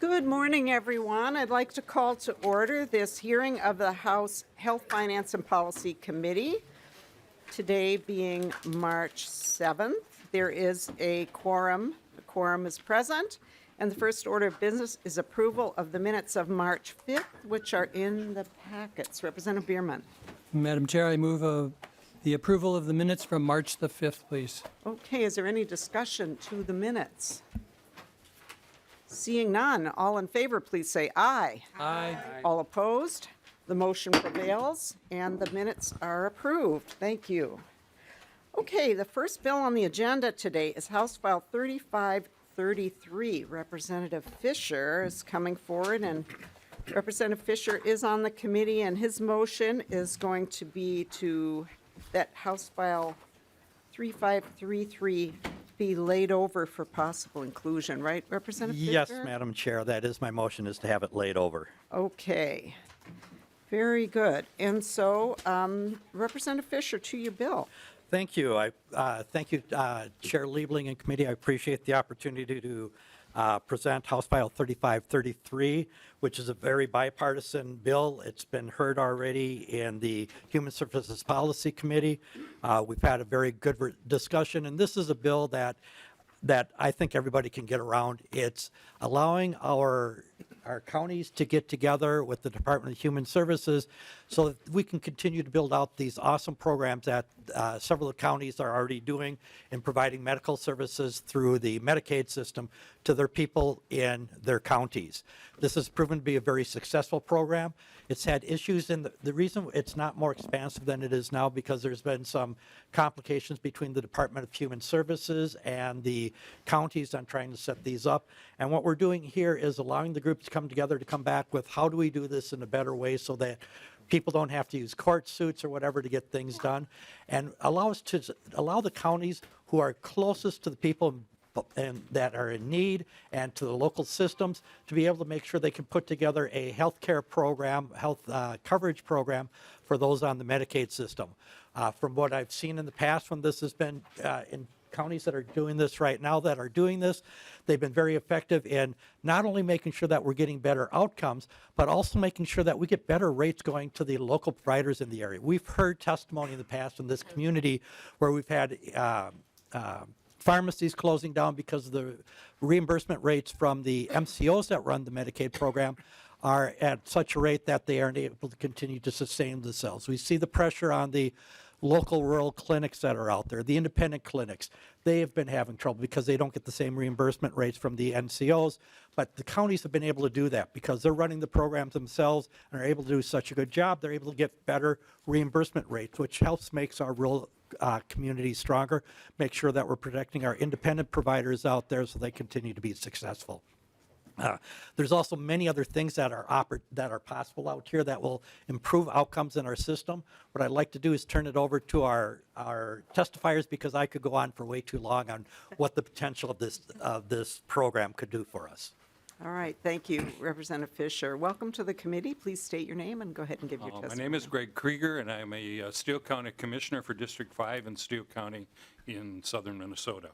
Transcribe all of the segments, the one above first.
Good morning, everyone. I'd like to call to order this hearing of the House Health, Finance, and Policy Committee. Today being March 7th, there is a quorum. The quorum is present, and the first order of business is approval of the minutes of March 5th, which are in the packets. Representative Bierman. Madam Chair, I move the approval of the minutes from March the 5th, please. Okay, is there any discussion to the minutes? Seeing none, all in favor, please say aye. Aye. All opposed? The motion prevails, and the minutes are approved. Thank you. Okay, the first bill on the agenda today is House File 3533. Representative Fischer is coming forward, and Representative Fischer is on the committee, and his motion is going to be to that House File 3533 be laid over for possible inclusion, right, Representative Fischer? Yes, Madam Chair, that is my motion, is to have it laid over. Okay, very good. And so, Representative Fischer, to your bill. Thank you. Thank you, Chair Liebling and committee. I appreciate the opportunity to present House File 3533, which is a very bipartisan bill. It's been heard already in the Human Services Policy Committee. We've had a very good discussion, and this is a bill that I think everybody can get around. It's allowing our counties to get together with the Department of Human Services so that we can continue to build out these awesome programs that several of the counties are already doing in providing medical services through the Medicaid system to their people in their counties. This has proven to be a very successful program. It's had issues, and the reason it's not more expansive than it is now because there's been some complications between the Department of Human Services and the counties on trying to set these up. And what we're doing here is allowing the groups to come together to come back with how do we do this in a better way so that people don't have to use court suits or whatever to get things done, and allow the counties who are closest to the people and that are in need and to the local systems to be able to make sure they can put together a health care program, health coverage program for those on the Medicaid system. From what I've seen in the past when this has been in counties that are doing this right now that are doing this, they've been very effective in not only making sure that we're getting better outcomes, but also making sure that we get better rates going to the local providers in the area. We've heard testimony in the past in this community where we've had pharmacies closing down because of the reimbursement rates from the MCOs that run the Medicaid program are at such a rate that they aren't able to continue to sustain themselves. We see the pressure on the local rural clinics that are out there, the independent clinics. They have been having trouble because they don't get the same reimbursement rates from the NCOs, but the counties have been able to do that because they're running the programs themselves and are able to do such a good job. They're able to get better reimbursement rates, which helps makes our rural community stronger, make sure that we're protecting our independent providers out there so they continue to be successful. There's also many other things that are possible out here that will improve outcomes in our system. What I'd like to do is turn it over to our testifiers because I could go on for way too long on what the potential of this program could do for us. All right, thank you, Representative Fischer. Welcome to the committee. Please state your name and go ahead and give your testimony. My name is Greg Krieger, and I'm a Steele County Commissioner for District 5 in Steele County in southern Minnesota.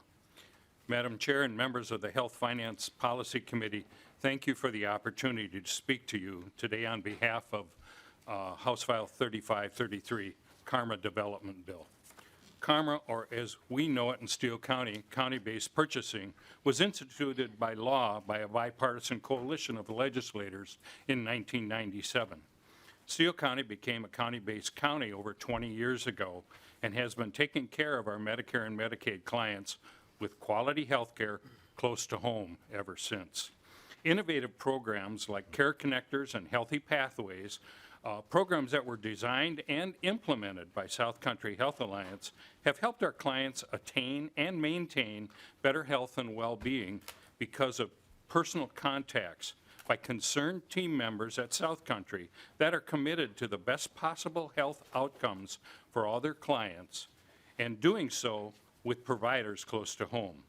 Madam Chair and members of the Health Finance Policy Committee, thank you for the opportunity to speak to you today on behalf of House File 3533, CARMA Development Bill. CARMA, or as we know it in Steele County, county-based purchasing, was instituted by law by a bipartisan coalition of legislators in 1997. Steele County became a county-based county over 20 years ago and has been taking care of our Medicare and Medicaid clients with quality health care close to home ever since. Innovative programs like Care Connectors and Healthy Pathways, programs that were designed and implemented by South Country Health Alliance, have helped our clients attain and maintain better health and well-being because of personal contacts by concerned team members at South Country that are committed to the best possible health outcomes for all their clients, and doing so with providers close to home.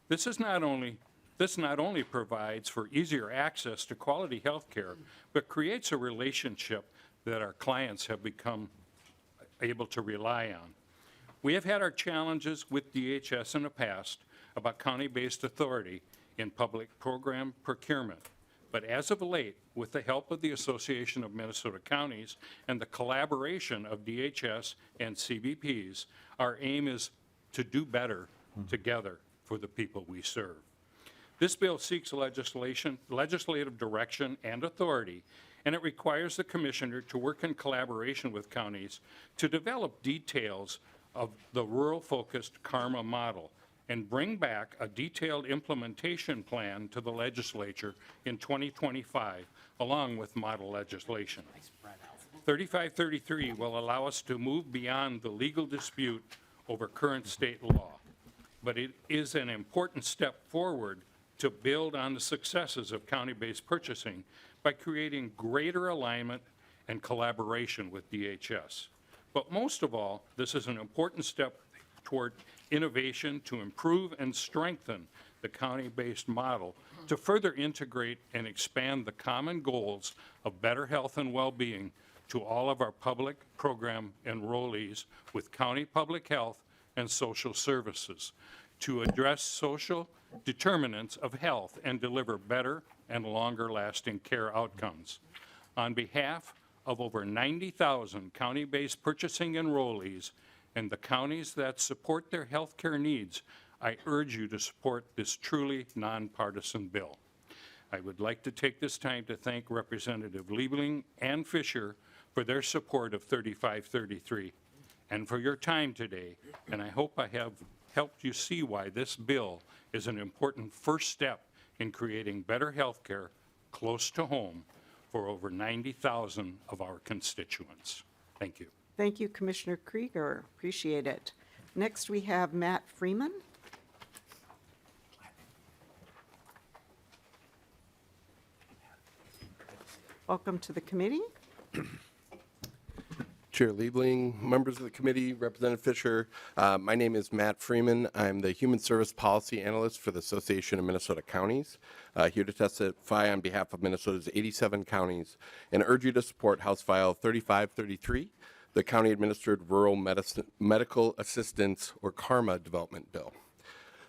This not only provides for easier access to quality health care, but creates a relationship that our clients have become able to rely on. We have had our challenges with DHS in the past about county-based authority in public program procurement. But as of late, with the help of the Association of Minnesota Counties and the collaboration of DHS and CBPs, our aim is to do better together for the people we serve. This bill seeks legislative direction and authority, and it requires the commissioner to work in collaboration with counties to develop details of the rural-focused karma model and bring back a detailed implementation plan to the legislature in 2025, along with model legislation. 3533 will allow us to move beyond the legal dispute over current state law, but it is an important step forward to build on the successes of county-based purchasing by creating greater alignment and collaboration with DHS. But most of all, this is an important step toward innovation to improve and strengthen the county-based model to further integrate and expand the common goals of better health and well-being to all of our public program enrollees with county public health and social services to address social determinants of health and deliver better and longer-lasting care outcomes. On behalf of over 90,000 county-based purchasing enrollees and the counties that support their health care needs, I urge you to support this truly nonpartisan bill. I would like to take this time to thank Representative Liebling and Fischer for their support of 3533 and for your time today, and I hope I have helped you see why this bill is an important first step in creating better health care close to home for over 90,000 of our constituents. Thank you. Thank you, Commissioner Krieger. Appreciate it. Next, we have Matt Freeman. Welcome to the committee. Chair Liebling, members of the committee, Representative Fischer. My name is Matt Freeman. I'm the Human Service Policy Analyst for the Association of Minnesota Counties, here to testify on behalf of Minnesota's 87 counties and urge you to support House File 3533, the County-Administered Rural Medical Assistance, or CARMA, Development Bill.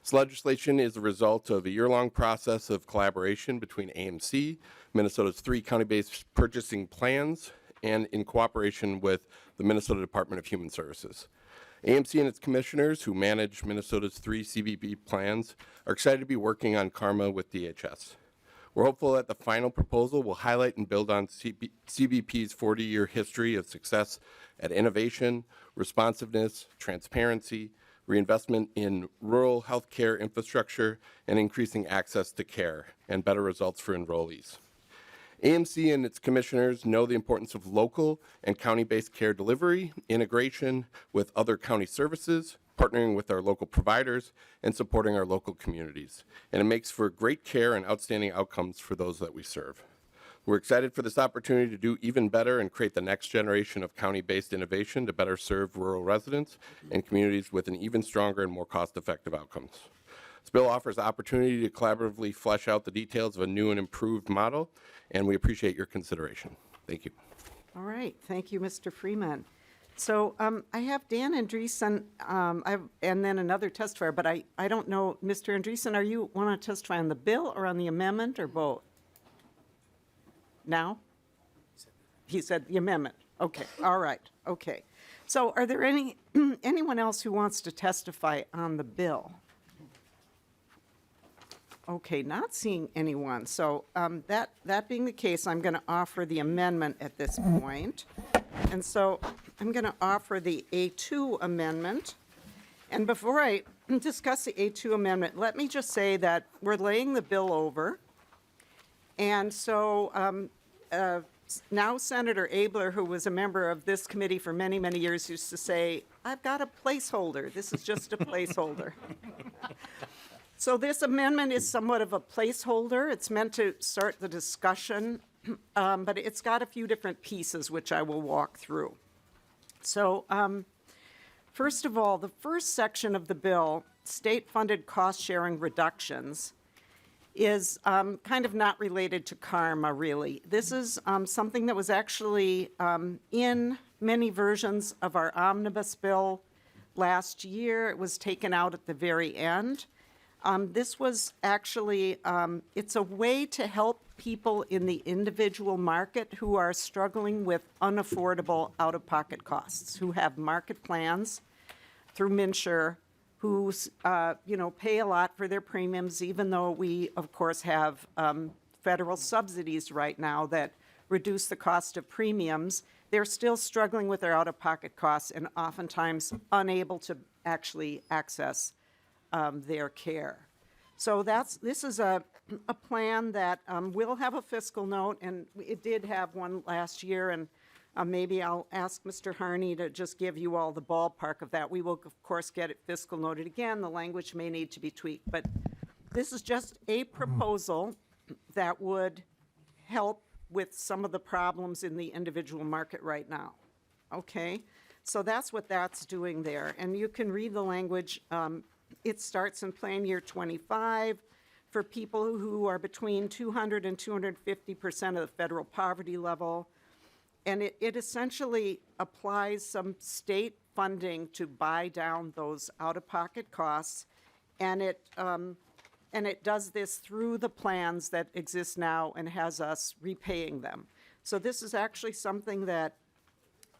This legislation is a result of a year-long process of collaboration between AMC, Minnesota's 3 county-based purchasing plans, and in cooperation with the Minnesota Department of Human Services. AMC and its commissioners, who manage Minnesota's 3 CBP plans, are excited to be working on CARMA with DHS. We're hopeful that the final proposal will highlight and build on CBP's 40-year history of success at innovation, responsiveness, transparency, reinvestment in rural health care infrastructure, and increasing access to care, and better results for enrollees. AMC and its commissioners know the importance of local and county-based care delivery, integration with other county services, partnering with our local providers, and supporting our local communities. And it makes for great care and outstanding outcomes for those that we serve. We're excited for this opportunity to do even better and create the next generation of county-based innovation to better serve rural residents and communities with an even stronger and more cost-effective outcomes. This bill offers the opportunity to collaboratively flesh out the details of a new and improved model, and we appreciate your consideration. Thank you. All right, thank you, Mr. Freeman. So I have Dan Andreessen and then another testifier, but I don't know, Mr. Andreessen, are you want to testify on the bill or on the amendment or both? Now? He said the amendment. Okay, all right, okay. So are there anyone else who wants to testify on the bill? Okay, not seeing anyone. So that being the case, I'm going to offer the amendment at this point. And so I'm going to offer the A2 amendment. And before I discuss the A2 amendment, let me just say that we're laying the bill over. And so now Senator Abler, who was a member of this committee for many, many years, used to say, I've got a placeholder. This is just a placeholder. So this amendment is somewhat of a placeholder. It's meant to start the discussion, but it's got a few different pieces which I will walk through. So first of all, the first section of the bill, state-funded cost-sharing reductions, is kind of not related to karma, really. This is something that was actually in many versions of our omnibus bill last year. It was taken out at the very end. This was actually, it's a way to help people in the individual market who are struggling with unaffordable out-of-pocket costs, who have market plans through MNsure, who, pay a lot for their premiums, even though we, of course, have federal subsidies right now that reduce the cost of premiums. They're still struggling with their out-of-pocket costs and oftentimes unable to actually access their care. So this is a plan that will have a fiscal note, and it did have one last year, and maybe I'll ask Mr. Harney to just give you all the ballpark of that. We will, of course, get it fiscal noted again. The language may need to be tweaked, but this is just a proposal that would help with some of the problems in the individual market right now. Okay? So that's what that's doing there. And you can read the language. It starts in plan year 25 for people who are between 200 and 250% of the federal poverty level. And it essentially applies some state funding to buy down those out-of-pocket costs. And it does this through the plans that exist now and has us repaying them. So this is actually something that,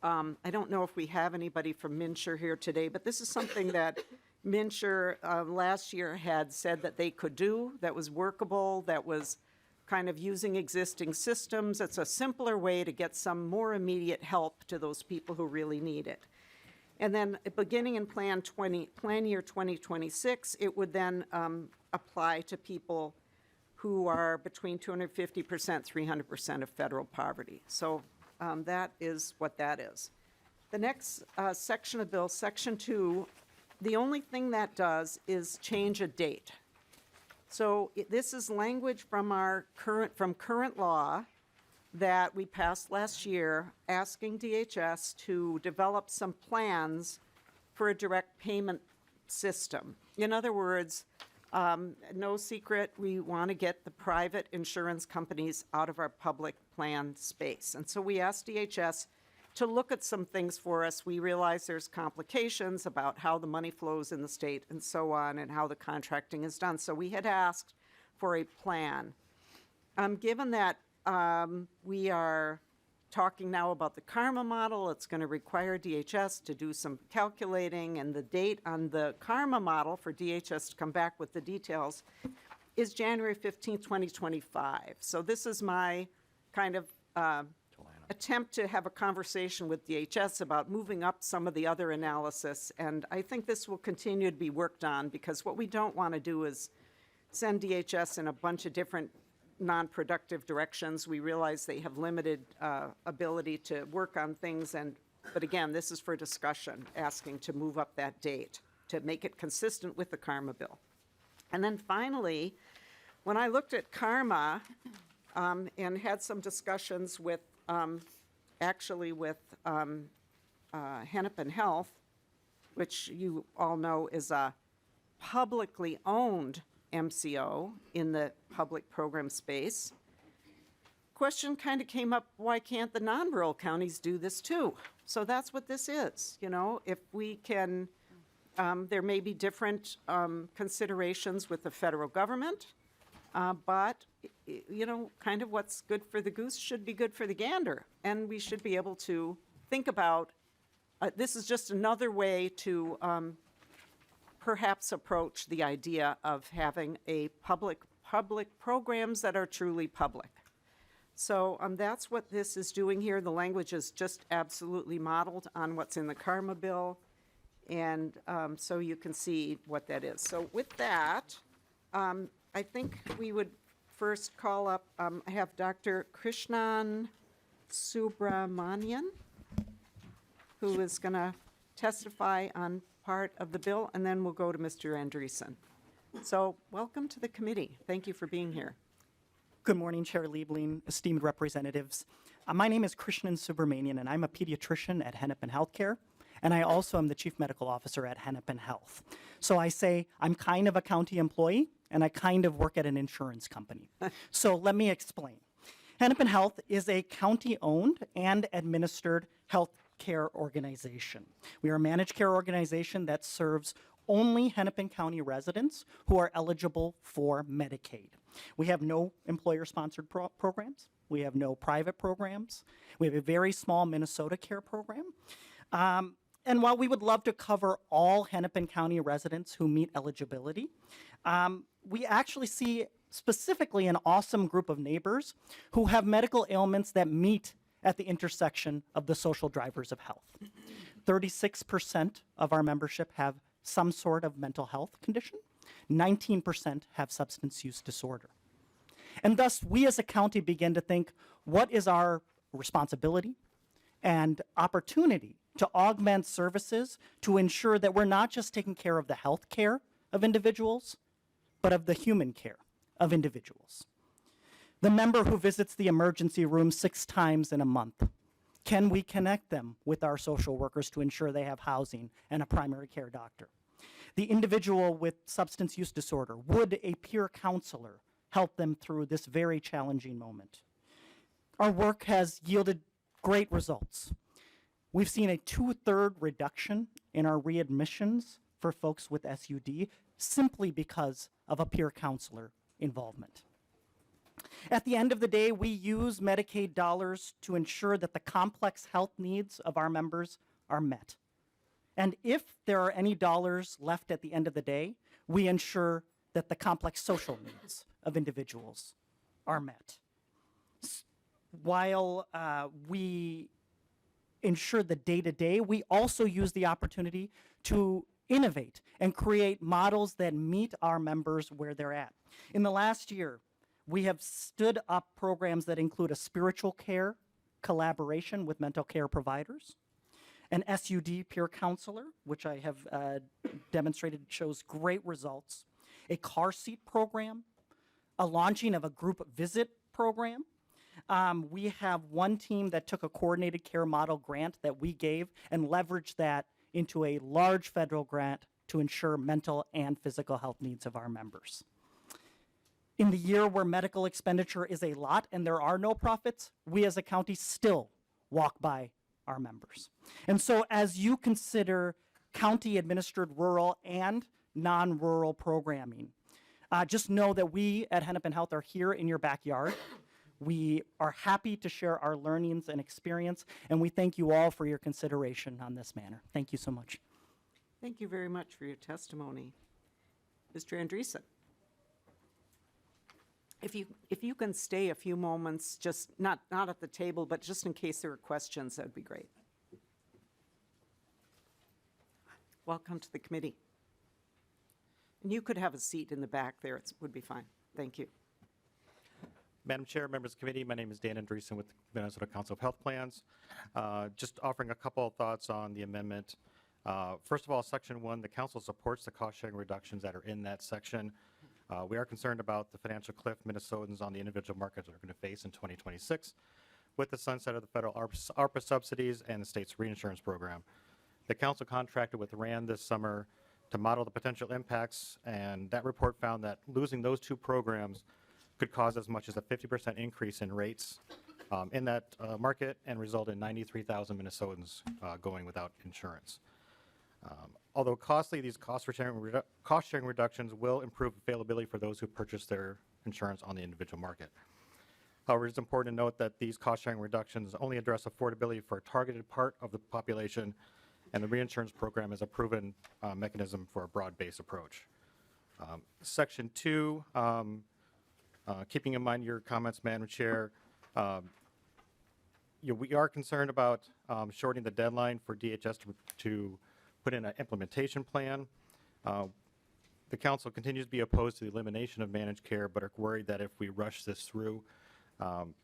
I don't know if we have anybody from MNsure here today, but this is something that MNsure last year had said that they could do, that was workable, that was kind of using existing systems. It's a simpler way to get some more immediate help to those people who really need it. And then beginning in plan year 2026, it would then apply to people who are between 250%, 300% of federal poverty. So that is what that is. The next section of bill, section 2, the only thing that does is change a date. So this is language from current law that we passed last year, asking DHS to develop some plans for a direct payment system. In other words, no secret, we want to get the private insurance companies out of our public plan space. And so we asked DHS to look at some things for us. We realize there's complications about how the money flows in the state and so on, and how the contracting is done. So we had asked for a plan. Given that we are talking now about the karma model, it's going to require DHS to do some calculating, and the date on the karma model for DHS to come back with the details is January 15, 2025. So this is my kind of attempt to have a conversation with DHS about moving up some of the other analysis, and I think this will continue to be worked on, because what we don't want to do is send DHS in a bunch of different non-productive directions. We realize they have limited ability to work on things, but again, this is for discussion, asking to move up that date to make it consistent with the karma bill. And then finally, when I looked at karma and had some discussions with Hennepin Health, which you all know is a publicly owned MCO in the public program space, question kind of came up, why can't the non-rural counties do this too? So that's what this is. If we can, there may be different considerations with the federal government, but kind of what's good for the goose should be good for the gander. And we should be able to think about, this is just another way to perhaps approach the idea of having a public programs that are truly public. So that's what this is doing here. The language is just absolutely modeled on what's in the karma bill. And so you can see what that is. So with that, I think we would first call up, I have Dr. Krishnan Subramanian, who is going to testify on part of the bill, and then we'll go to Mr. Andreessen. So welcome to the committee. Thank you for being here. Good morning, Chair Liebling, esteemed representatives. My name is Krishnan Subramanian, and I'm a pediatrician at Hennepin Healthcare, and I also am the Chief Medical Officer at Hennepin Health. So I say I'm kind of a county employee, and I kind of work at an insurance company. So let me explain. Hennepin Health is a county-owned and administered health care organization. We are a managed care organization that serves only Hennepin County residents who are eligible for Medicaid. We have no employer-sponsored programs. We have no private programs. We have a very small Minnesota Care program. And while we would love to cover all Hennepin County residents who meet eligibility, we actually see specifically an awesome group of neighbors who have medical ailments that meet at the intersection of the social drivers of health. 36% of our membership have some sort of mental health condition. 19% have substance use disorder. And thus, we as a county begin to think, what is our responsibility and opportunity to augment services to ensure that we're not just taking care of the health care of individuals, but of the human care of individuals. The member who visits the emergency room 6 times in a month, can we connect them with our social workers to ensure they have housing and a primary care doctor? The individual with substance use disorder, would a peer counselor help them through this very challenging moment? Our work has yielded great results. We've seen a 2/3 reduction in our readmissions for folks with SUD simply because of a peer counselor involvement. At the end of the day, we use Medicaid dollars to ensure that the complex health needs of our members are met. And if there are any dollars left at the end of the day, we ensure that the complex social needs of individuals are met. While we ensure the day-to-day, we also use the opportunity to innovate and create models that meet our members where they're at. In the last year, we have stood up programs that include a spiritual care collaboration with mental care providers, an SUD peer counselor, which I have demonstrated shows great results, a car seat program, a launching of a group visit program. We have one team that took a coordinated care model grant that we gave and leveraged that into a large federal grant to ensure mental and physical health needs of our members. In the year where medical expenditure is a lot and there are no profits, we as a county still walk by our members. And so as you consider county-administered rural and non-rural programming, just know that we at Hennepin Health are here in your backyard. We are happy to share our learnings and experience, and we thank you all for your consideration on this matter. Thank you so much. Thank you very much for your testimony. Mr. Andreessen. If you can stay a few moments, just not at the table, but just in case there are questions, that would be great. Welcome to the committee. And you could have a seat in the back there. It would be fine. Thank you. Madam Chair, members of the committee, my name is Dan Andreessen with the Minnesota Council of Health Plans. Just offering a couple of thoughts on the amendment. First of all, Section 1, the council supports the cost-sharing reductions that are in that section. We are concerned about the financial cliff Minnesotans on the individual markets are going to face in 2026 with the sunset of the federal ARPA subsidies and the state's reinsurance program. The council contracted with RAND this summer to model the potential impacts, and that report found that losing those 2 programs could cause as much as a 50% increase in rates in that market and result in 93,000 Minnesotans going without insurance. Although costly, these cost-sharing reductions will improve availability for those who purchase their insurance on the individual market. However, it's important to note that these cost-sharing reductions only address affordability for a targeted part of the population, and the reinsurance program is a proven mechanism for a broad-based approach. Section 2, keeping in mind your comments, Madam Chair, we are concerned about shortening the deadline for DHS to put in an implementation plan. The council continues to be opposed to the elimination of managed care, but are worried that if we rush this through,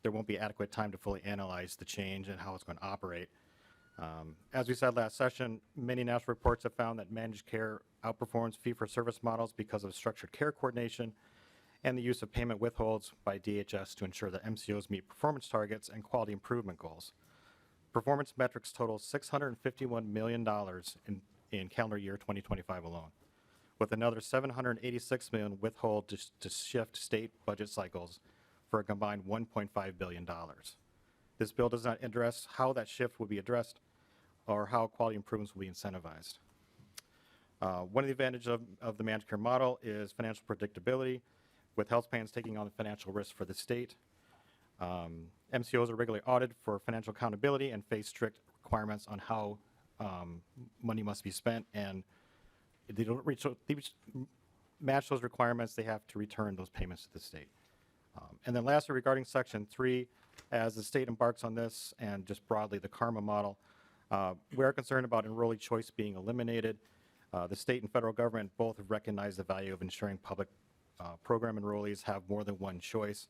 there won't be adequate time to fully analyze the change and how it's going to operate. As we said last session, many national reports have found that managed care outperforms fee-for-service models because of structured care coordination and the use of payment withholds by DHS to ensure that MCOs meet performance targets and quality improvement goals. Performance metrics total $651 million in calendar year 2025 alone, with another $786 million withhold to shift state budget cycles for a combined $1.5 billion. This bill does not address how that shift will be addressed or how quality improvements will be incentivized. One of the advantages of the managed care model is financial predictability, with health plans taking on the financial risk for the state. MCOs are regularly audited for financial accountability and face strict requirements on how money must be spent, and if they don't match those requirements, they have to return those payments to the state. And then lastly, regarding Section 3, as the state embarks on this, and just broadly the karma model, we are concerned about enrollee choice being eliminated. The state and federal government both have recognized the value of ensuring public program enrollees have more than one choice,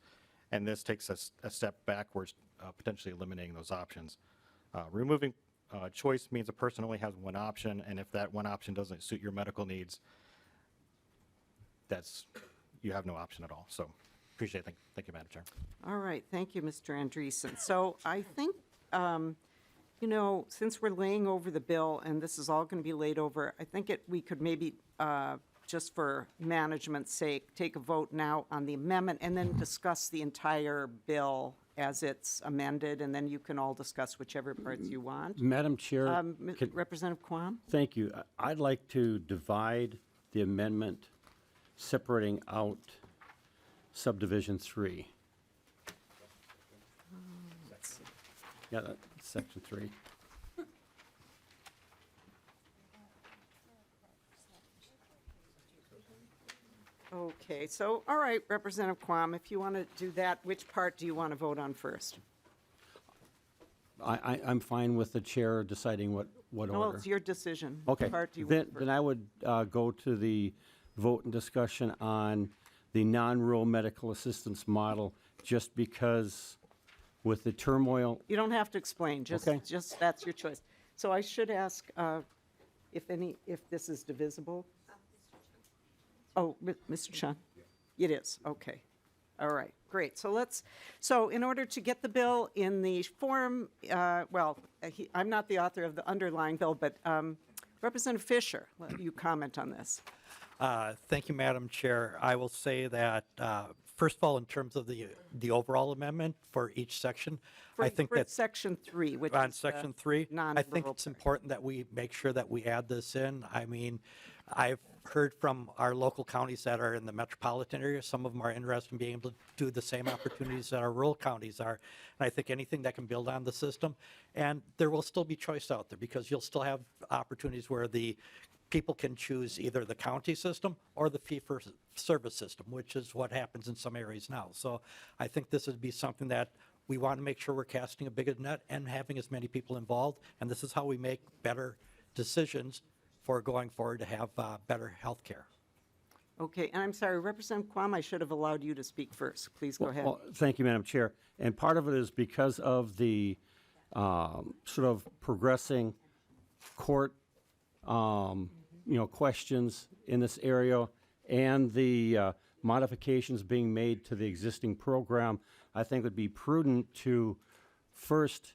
and this takes us a step backwards, potentially eliminating those options. Removing choice means a person only has one option, and if that one option doesn't suit your medical needs, you have no option at all. So appreciate it. Thank you, Madam Chair. All right, thank you, Mr. Andreessen. So I think, you know, since we're laying over the bill, and this is all going to be laid over, I think we could maybe, just for management's sake, take a vote now on the amendment and then discuss the entire bill as it's amended, and then you can all discuss whichever parts you want. Madam Chair, Representative Quam? thank you. I'd like to divide the amendment separating out subdivision 3. Yeah, that's section 3. Okay, so, all right, Representative Quam, if you want to do that, which part do you want to vote on first? I'm fine with the chair deciding what Well, order. it's your decision. Okay, Which part do you then, want first? then I would go to the vote and discussion on the non-rural medical assistance model, just because with the turmoil. You don't have to explain, Okay. just, that's your choice. So I should ask if this is divisible? Oh, Mr. Chun? It is, okay. All right, great. So in order to get the bill in the form, I'm not the author of the underlying bill, but Representative Fischer, let you comment on this. Thank you, Madam Chair. I will say that, first of all, in terms of the overall amendment for each section, I think For that Section 3, which on is Section 3, I think non-rural it's part. important that we make sure that we add this in. I mean, I've heard from our local counties that are in the metropolitan area, some of them are interested in being able to do the same opportunities that our rural counties are. And I think anything that can build on the system, and there will still be choice out there, because you'll still have opportunities where the people can choose either the county system or the fee-for-service system, which is what happens in some areas now. So I think this would be something that we want to make sure we're casting a bigger net and having as many people involved, and this is how we make better decisions for going forward to have better health care. Okay, and I'm sorry, Representative Quam, I should have allowed you to speak first. Please go ahead. Well, thank you, Madam Chair. And part of it is because of the sort of progressing court, questions in this area, and the modifications being made to the existing program. I think it would be prudent to first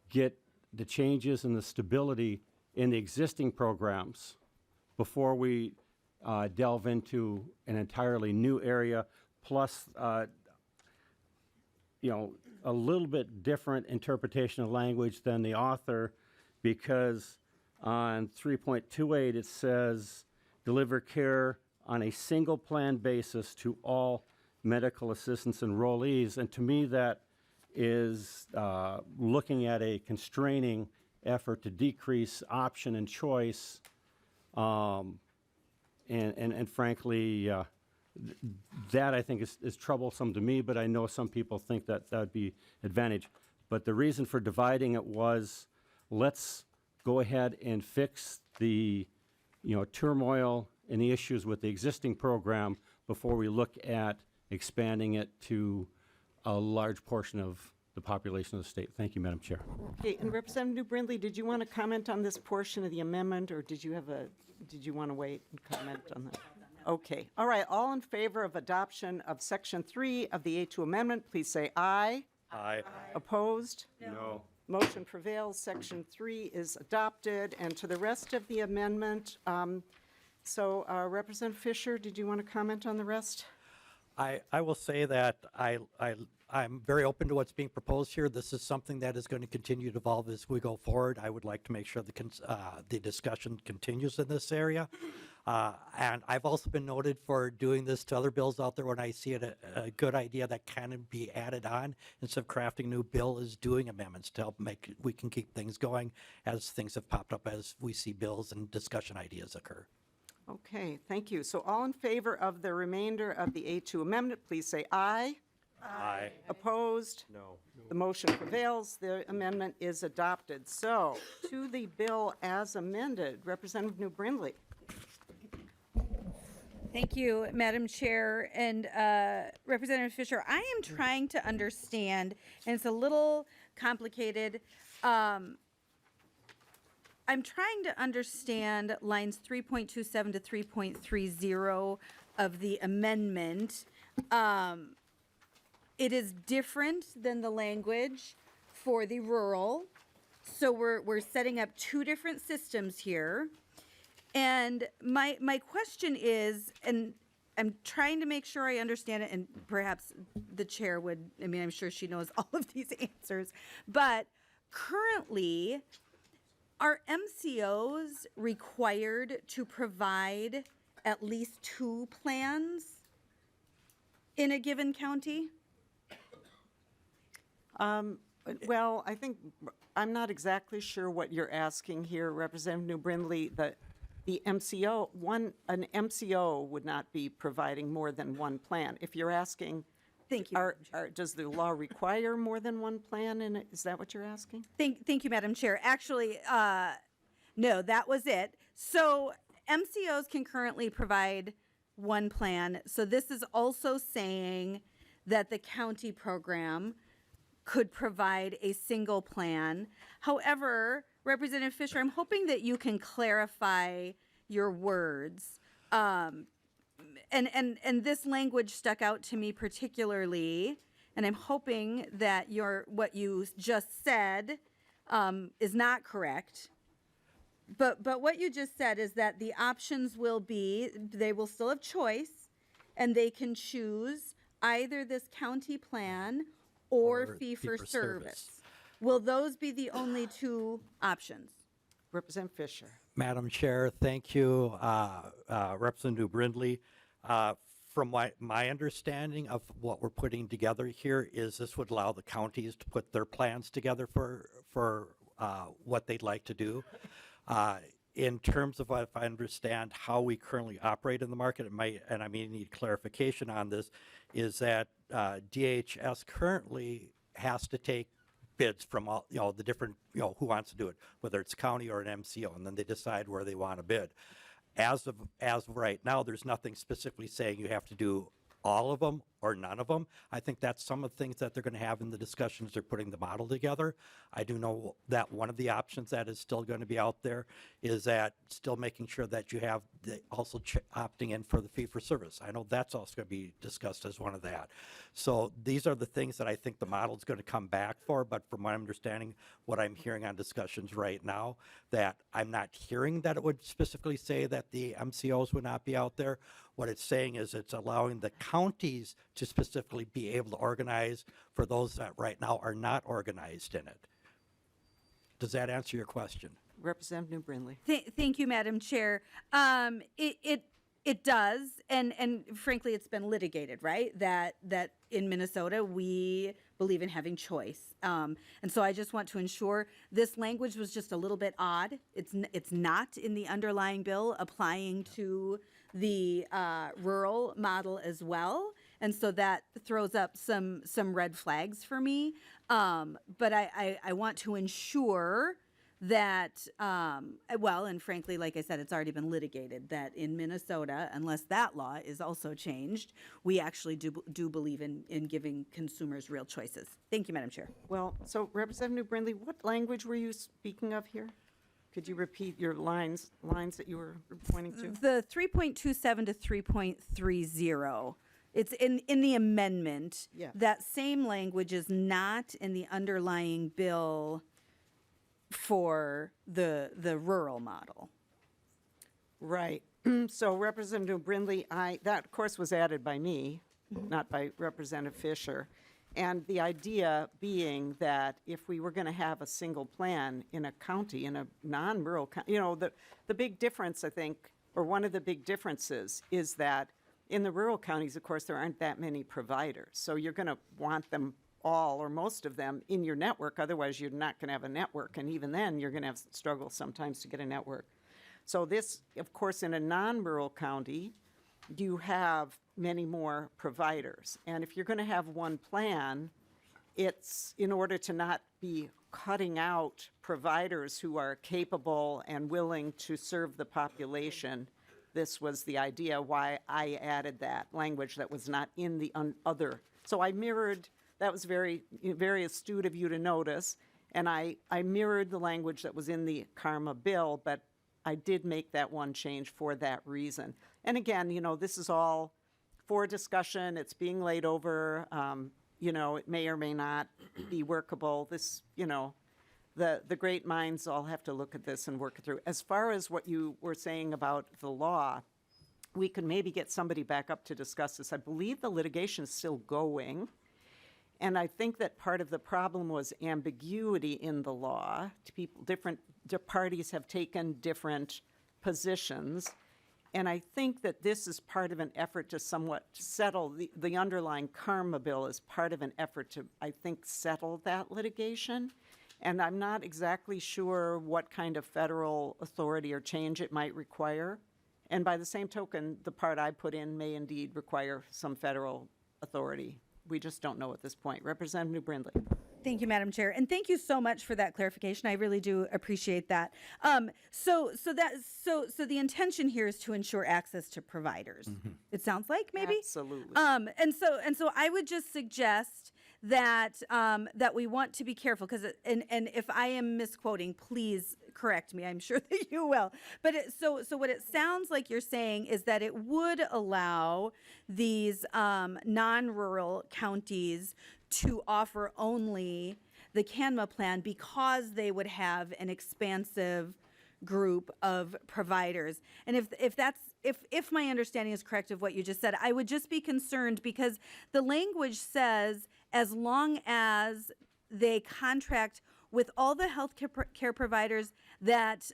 get the changes and the stability in the existing programs before we delve into an entirely new area, plus a little bit different interpretation of language than the author, because on 3.28 it says deliver care on a single plan basis to all medical assistance enrollees, and to me that is looking at a constraining effort to decrease option and choice, and frankly, that I think is troublesome to me, but I know some people think that that would be advantage. But the reason for dividing it was, let's go ahead and fix the turmoil and the issues with the existing program before we look at expanding it to a large portion of the population of the state. Thank you, Madam Chair. Okay, and Representative New Brindley, did you want to comment on this portion of the amendment, or did you want to wait and comment on that? Okay, all right, all in favor of adoption of Section 3 of the A2 amendment, please say aye. Aye. Opposed? No. Motion prevails, Section 3 is adopted, and to the rest of the amendment, Representative Fischer, did you want to comment on the rest? I will say that I I'm very open to what's being proposed here. This is something that is going to continue to evolve as we go forward. I would like to make sure the discussion continues in this area. And I've also been noted for doing this to other bills out there when I see it a good idea that can be added on instead of crafting a new bill is doing amendments to help we can keep things going as things have popped up as we see bills and discussion ideas occur. Okay, thank you. So all in favor of the remainder of the A2 amendment, please say aye. Aye. Opposed? No. The motion prevails. The amendment is adopted. So to the bill as amended, Representative New Brindley. Thank you, Madam Chair. And Representative Fischer, I am trying to understand, and it's a little complicated. I'm trying to understand lines 3.27 to 3.30 of the amendment. It is different than the language for the rural. So we're setting up two different systems here. And my question is, and I'm trying to make sure I understand it, and perhaps the chair would, I mean, I'm sure she knows all of these answers, but currently, are MCOs required to provide at least 2 plans in a given county? Well, I think, I'm not exactly sure what you're asking here, Representative New Brindley. The MCO, an MCO would not be providing more than one plan. If you're asking, Thank you. does the law require more than one plan? And is that what you're asking? Thank you, Madam Chair. Actually, no, that was it. So MCOs can currently provide one plan. So this is also saying that the county program could provide a single plan. However, Representative Fischer, I'm hoping that you can clarify your words. And this language stuck out to me particularly, and I'm hoping that what you just said is not correct. But what you just said is that the options will be, they will still have choice, and they can choose either this county plan or fee-for-service. Will those be the only 2 options? Representative Fischer. Madam Chair, thank you. Representative Brindley. From my understanding of what we're putting together here is this would allow the counties to put their plans together for what they'd like to do. In terms of if I understand how we currently operate in the market, and I may need clarification on this, is that DHS currently has to take bids from all, the different, who wants to do it, whether it's county or an MCO, and then they decide where they want to bid. As of right now, there's nothing specifically saying you have to do all of them or none of them. I think that's some of the things that they're going to have in the discussions they're putting the model together. I do know that one of the options that is still going to be out there is that still making sure that you have also opting in for the fee for service. I know that's also going to be discussed as one of that. So these are the things that I think the model is going to come back for, but from my understanding, what I'm hearing on discussions right now, that I'm not hearing that it would specifically say that the MCOs would not be out there. What it's saying is it's allowing the counties to specifically be able to organize for those that right now are not organized in it. Does that answer your question? Representative New Brindley. Thank you, Madam Chair. It does, and frankly, it's been litigated, right? That in Minnesota we believe in having choice, and so I just want to ensure this language was just a little bit odd. It's not in the underlying bill applying to the rural model as well, and so that throws up some red flags for me. But I want to ensure that, well, and frankly, like I said, it's already been litigated, that in Minnesota, unless that law is also changed, we actually do believe in giving consumers real choices. Thank you, Madam Chair. Well, so Representative New Brindley, what language were you speaking of here? Could you repeat your lines that you were pointing to? The 3.27 to 3.30. It's in the amendment. Yeah. That same language is not in the underlying bill for the rural model. Right. So Representative Brindley, that of course was added by me, not by Representative Fischer. And the idea being that if we were going to have a single plan in a county, in a non-rural county, the big difference, I think, or one of the big differences is that in the rural counties, of course, there aren't that many providers. So you're going to want them all or most of them in your network. Otherwise, you're not going to have a network. And even then, you're going to have struggle sometimes to get a network. So this, of course, in a non-rural county, you have many more providers. And if you're going to have one plan, it's in order to not be cutting out providers who are capable and willing to serve the population. This was the idea why I added that language that was not in the other. So I mirrored, that was very, very astute of you to notice, and I mirrored the language that was in the Karma bill, but I did make that one change for that reason. And again, this is all for discussion. It's being laid over. It may or may not be workable. This, the great minds all have to look at this and work it through. As far as what you were saying about the law, we could maybe get somebody back up to discuss this. I believe the litigation is still going. And I think that part of the problem was ambiguity in the law. The parties have taken different positions. And I think that this is part of an effort to somewhat settle, the underlying Karma bill is part of an effort to, I think, settle that litigation. And I'm not exactly sure what kind of federal authority or change it might require. And by the same token, the part I put in may indeed require some federal authority. We just don't know at this point. Representative New Brindley. Thank you, Madam Chair, and thank you so much for that clarification. I really do appreciate that. So the intention here is to ensure access to providers. It sounds like maybe. Absolutely. And so I would just suggest that that we want to be careful because and if I am misquoting, please correct me. I'm sure that you will. But so what it sounds like you're saying is that it would allow these non-rural counties to offer only the CANMA plan because they would have an expansive group of providers. And if my understanding is correct of what you just said, I would just be concerned because the language says as long as they contract with all the health care providers that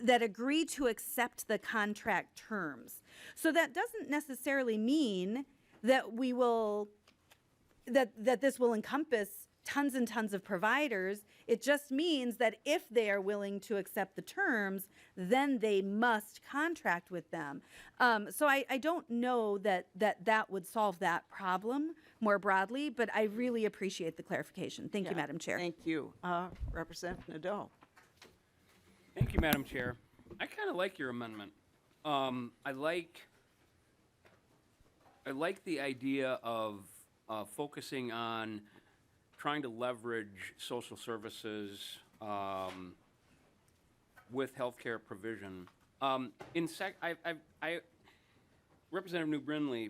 agree to accept the contract terms. So that doesn't necessarily mean that we will that this will encompass tons and tons of providers. It just means that if they are willing to accept the terms, then they must contract with them. So I don't know that would solve that problem more broadly, but I really appreciate the clarification. Thank you, Madam Chair. Thank you. Representative Nadeau. Thank you, Madam Chair. I kind of like your amendment. I like the idea of focusing on trying to leverage social services with healthcare provision. Representative New Brindley,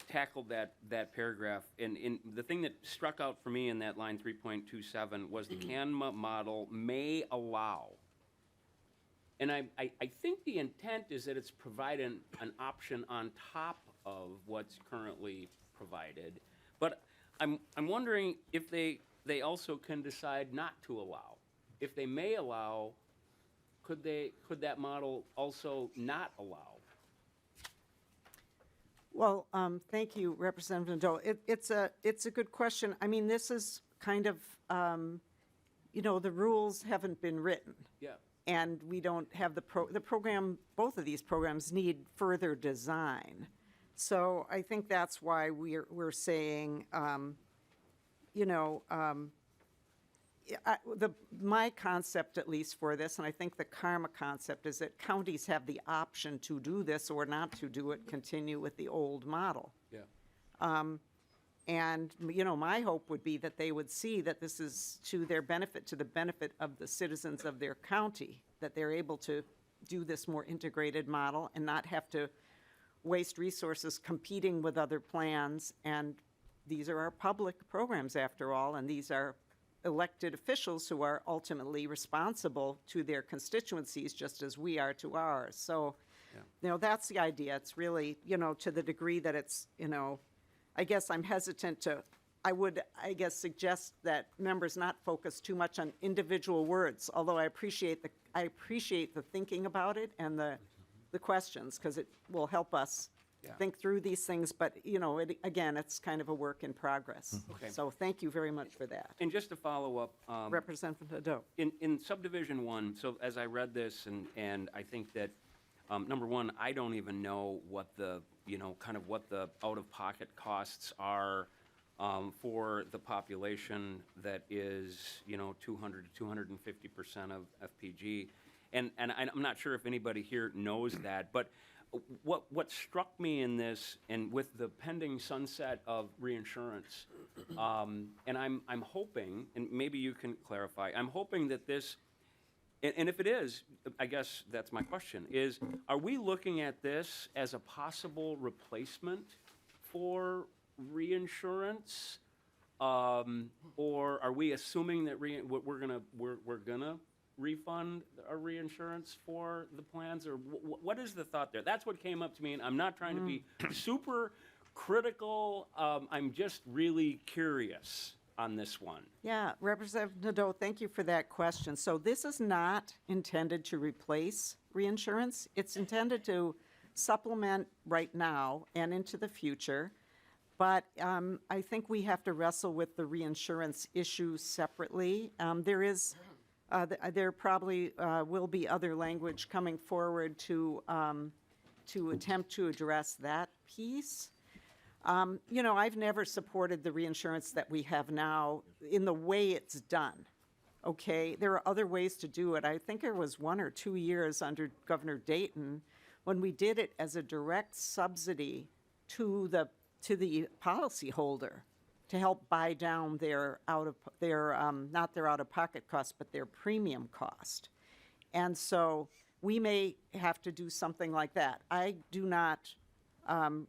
tackled that paragraph, and the thing that struck out for me in that line 3.27 was the CANMA model may allow. And I think the intent is that it's providing an option on top of what's currently provided. But I'm wondering if they also can decide not to allow. If they may allow, could that model also not allow? Well, thank you, Representative Nadeau. It's a good question. I mean, this is kind of, the rules haven't been written. Yeah. And we don't have the program, both of these programs need further design. So I think that's why we're saying, my concept, at least for this, and I think the Karma concept, is that counties have the option to do this or not to do it, continue with the old model. Yeah. And, my hope would be that they would see that this is to their benefit, to the benefit of the citizens of their county, that they're able to do this more integrated model and not have to waste resources competing with other plans. And these are our public programs, after all, and these are elected officials who are ultimately responsible to their constituencies just as we are to ours. So, that's the idea. It's really, to the degree that it's, I guess I'm hesitant to I would, I guess, suggest that members not focus too much on individual words, although I appreciate the thinking about it and the questions, because it will help us think through these things, but, again, it's kind of a work in progress. Okay. So thank you very much for that. And just to follow up, Representative Nadeau. in subdivision 1, so as I read this, and I think that, number one, I don't even know what the, kind of what the out-of-pocket costs are for the population that is, 200 to 250% of FPG. And I'm not sure if anybody here knows that, but what struck me in this, and with the pending sunset of reinsurance, and I'm hoping, and maybe you can clarify, I'm hoping that this, and if it is, I guess that's my question, is are we looking at this as a possible replacement for reinsurance? Or are we assuming that we're gonna refund our reinsurance for the plans, or what is the thought there? That's what came up to me, and I'm not trying to be super critical. I'm just really curious on this one. Yeah, Representative Nadeau, thank you for that question. So this is not intended to replace reinsurance. It's intended to supplement right now and into the future. But I think we have to wrestle with the reinsurance issue separately. There probably will be other language coming forward to attempt to address that piece. I've never supported the reinsurance that we have now in the way it's done. Okay, there are other ways to do it. I think there was 1 or 2 years under Governor Dayton when we did it as a direct subsidy to the policyholder to help buy down their not their out-of-pocket cost, but their premium cost. And so we may have to do something like that. I do not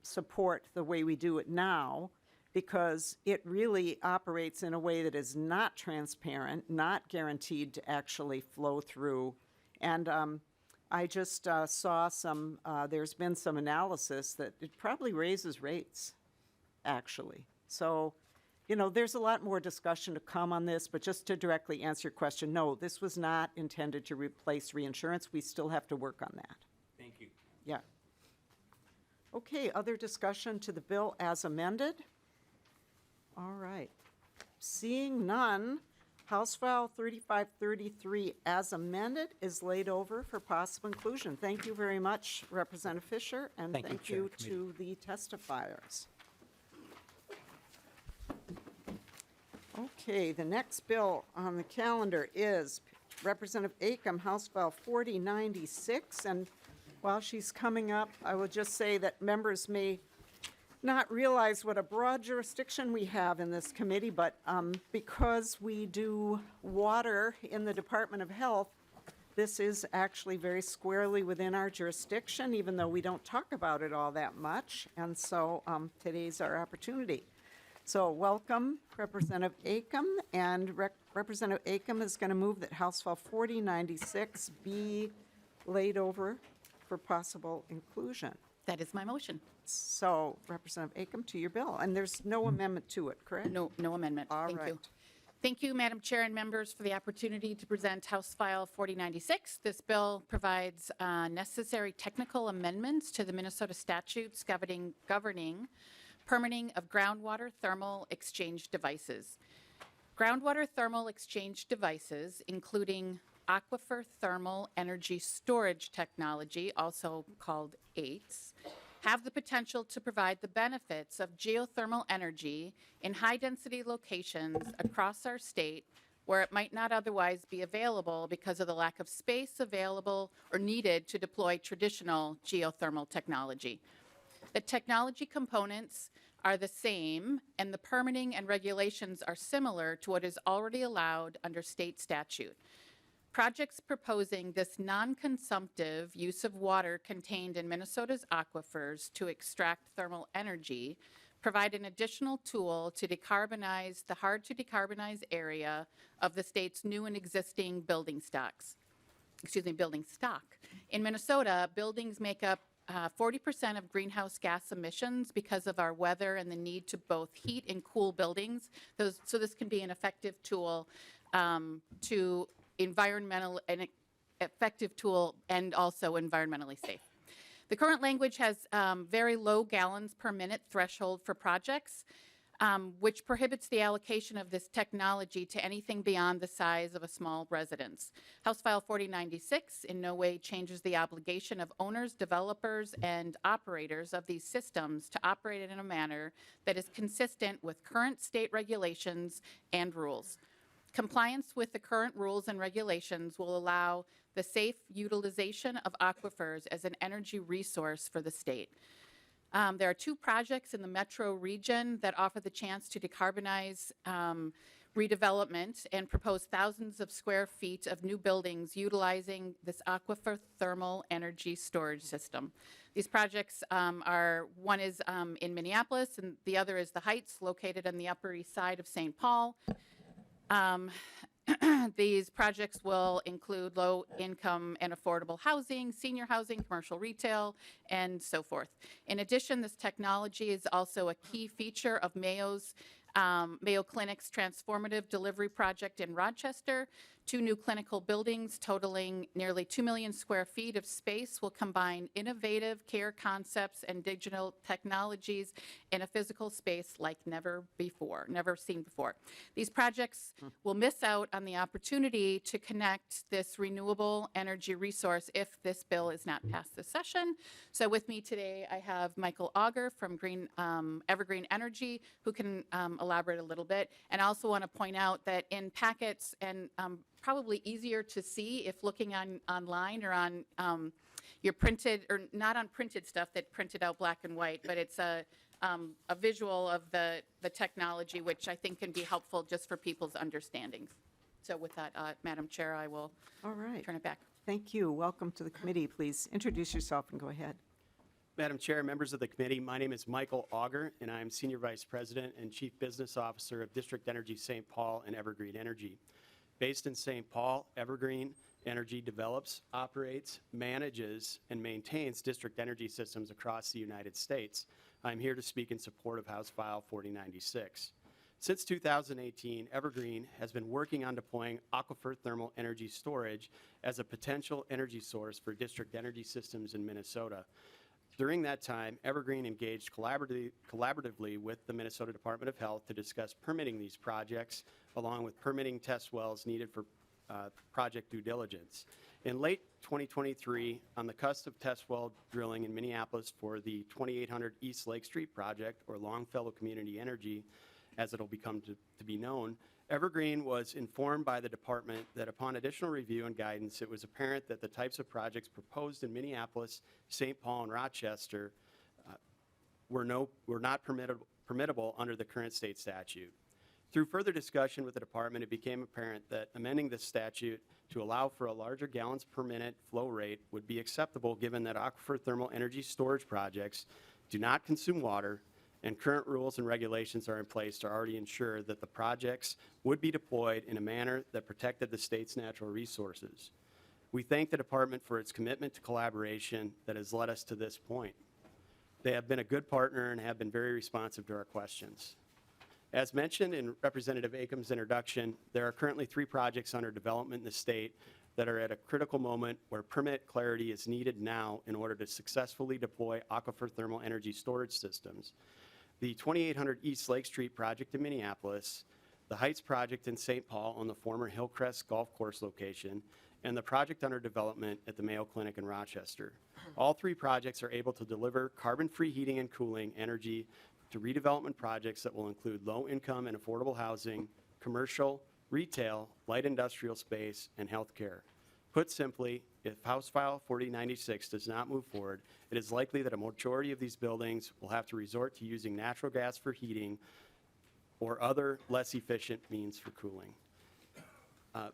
support the way we do it now, because it really operates in a way that is not transparent, not guaranteed to actually flow through. And I just saw there's been some analysis that it probably raises rates, actually. So, there's a lot more discussion to come on this, but just to directly answer your question, no, this was not intended to replace reinsurance. We still have to work on that. Thank you. Yeah. Okay, other discussion to the bill as amended? All right. Seeing none, House File 3533 as amended is laid over for possible inclusion. Thank you very much, Representative Fischer, and thank you to the testifiers. Okay, the next bill on the calendar is Representative Acomb, House File 4096, and while she's coming up, I will just say that members may not realize what a broad jurisdiction we have in this committee, but because we do water in the Department of Health, this is actually very squarely within our jurisdiction, even though we don't talk about it all that much, and so today's our opportunity. So welcome, Representative Acomb, and Representative Acomb is going to move that House File 4096 be laid over for possible inclusion. That is my motion. So, Representative Acomb, to your bill, and there's no amendment to it, correct? No amendment. All Thank right. you. Thank you, Madam Chair and members, for the opportunity to present House File 4096. This bill provides necessary technical amendments to the Minnesota statutes governing permitting of groundwater thermal exchange devices. Groundwater thermal exchange devices, including aquifer thermal energy storage technology, also called ATES, have the potential to provide the benefits of geothermal energy in high-density locations across our state where it might not otherwise be available because of the lack of space available or needed to deploy traditional geothermal technology. The technology components are the same, and the permitting and regulations are similar to what is already allowed under state statute. Projects proposing this non-consumptive use of water contained in Minnesota's aquifers to extract thermal energy provide an additional tool to decarbonize the hard-to-decarbonize area of the state's new and existing building stock. In Minnesota, buildings make up 40% of greenhouse gas emissions because of our weather and the need to both heat and cool buildings. So this can be an effective tool to effective tool and also environmentally safe. The current language has very low gallons per minute threshold for projects, which prohibits the allocation of this technology to anything beyond the size of a small residence. House File 4096 in no way changes the obligation of owners, developers, and operators of these systems to operate in a manner that is consistent with current state regulations and rules. Compliance with the current rules and regulations will allow the safe utilization of aquifers as an energy resource for the state. There are 2 projects in the metro region that offer the chance to decarbonize redevelopment and propose thousands of square feet of new buildings utilizing this aquifer thermal energy storage system. These projects one is in Minneapolis and the other is the Heights, located on the Upper East Side of St. Paul. These projects will include low-income and affordable housing, senior housing, commercial retail, and so forth. In addition, this technology is also a key feature of Mayo Clinic's transformative delivery project in Rochester. 2 new clinical buildings totaling nearly 2 million square feet of space will combine innovative care concepts and digital technologies in a physical space like never seen before. These projects will miss out on the opportunity to connect this renewable energy resource if this bill is not passed this session. So with me today, I have Michael Auger from Evergreen Energy, who can elaborate a little bit. And I also want to point out that in packets and probably easier to see if looking online or on your printed, or not on printed stuff that printed out black and white, but it's a visual of the technology, which I think can be helpful just for people's understandings. So with that, Madam Chair, I will turn it back. Thank you. Welcome to the committee. Please introduce yourself and go ahead. Madam Chair, members of the committee, my name is Michael Auger, and I'm Senior Vice President and Chief Business Officer of District Energy St. Paul and Evergreen Energy. Based in St. Paul, Evergreen Energy develops, operates, manages, and maintains district energy systems across the United States. I'm here to speak in support of House File 4096. Since 2018, Evergreen has been working on deploying aquifer thermal energy storage as a potential energy source for district energy systems in Minnesota. During that time, Evergreen engaged collaboratively with the Minnesota Department of Health to discuss permitting these projects, along with permitting test wells needed for project due diligence. In late 2023, on the cusp of test well drilling in Minneapolis for the 2800 East Lake Street project, or Longfellow Community Energy, as it'll become to be known, Evergreen was informed by the department that upon additional review and guidance, it was apparent that the types of projects proposed in Minneapolis, St. Paul, and Rochester were not permittable under the current state statute. Through further discussion with the department, it became apparent that amending this statute to allow for a larger gallons per minute flow rate would be acceptable, given that aquifer thermal energy storage projects do not consume water, and current rules and regulations are in place to already ensure that the projects would be deployed in a manner that protected the state's natural resources. We thank the department for its commitment to collaboration that has led us to this point. They have been a good partner and have been very responsive to our questions. As mentioned in Representative Acomb's introduction, there are currently 3 projects under development in the state that are at a critical moment where permit clarity is needed now in order to successfully deploy aquifer thermal energy storage systems. The 2800 East Lake Street project in Minneapolis, the Heights project in St. Paul on the former Hillcrest Golf Course location, and the project under development at the Mayo Clinic in Rochester. All 3 projects are able to deliver carbon-free heating and cooling energy to redevelopment projects that will include low-income and affordable housing, commercial, retail, light industrial space, and healthcare. Put simply, if House File 4096 does not move forward, it is likely that a majority of these buildings will have to resort to using natural gas for heating or other less efficient means for cooling.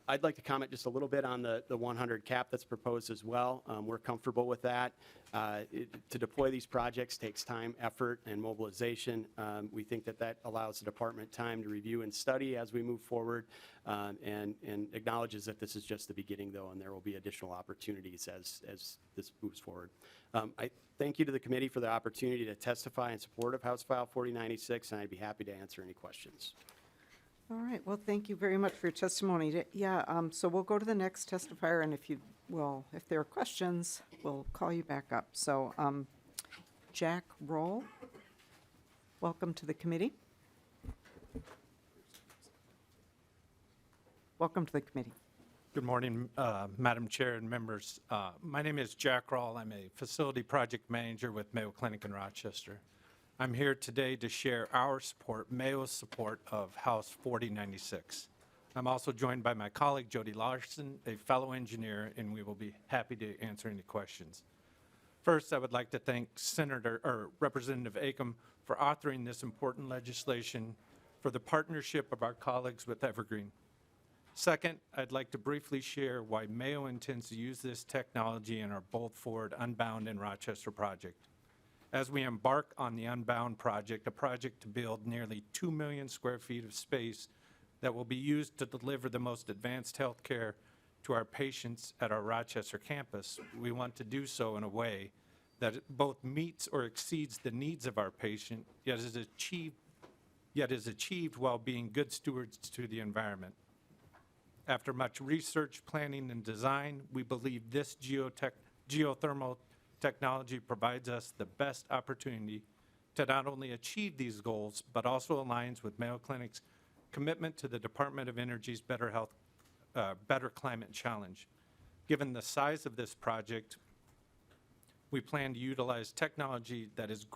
I'd like to comment just a little bit on the 100 cap that's proposed as well. We're comfortable with that. To deploy these projects takes time, effort, and mobilization. We think that that allows the department time to review and study as we move forward, and acknowledges that this is just the beginning, though, and there will be additional opportunities as this moves forward. I thank you to the committee for the opportunity to testify in support of House File 4096, and I'd be happy to answer any questions. All right, well, thank you very much for your testimony. Yeah, so we'll go to the next testifier, and if there are questions, we'll call you back up. So, Jack Roll, welcome to the committee. Welcome to the committee. Good morning, Madam Chair and members. My name is Jack Rawl. I'm a facility project manager with Mayo Clinic in Rochester. I'm here today to share our support, Mayo's support of House 4096. I'm also joined by my colleague Jody Larson, a fellow engineer, and we will be happy to answer any questions. First, I would like to thank Representative Acomb for authoring this important legislation for the partnership of our colleagues with Evergreen. Second, I'd like to briefly share why Mayo intends to use this technology in our Bold Forward Unbound in Rochester project. As we embark on the Unbound project, a project to build nearly 2 million square feet of space that will be used to deliver the most advanced health care to our patients at our Rochester campus, we want to do so in a way that it both meets or exceeds the needs of our patient, yet is achieved while being good stewards to the environment. After much research, planning, and design, we believe this geothermal technology provides us the best opportunity to not only achieve these goals, but also aligns with Mayo Clinic's commitment to the Department of Energy's Better Climate Challenge. Given the size of this project, we plan to utilize technology that is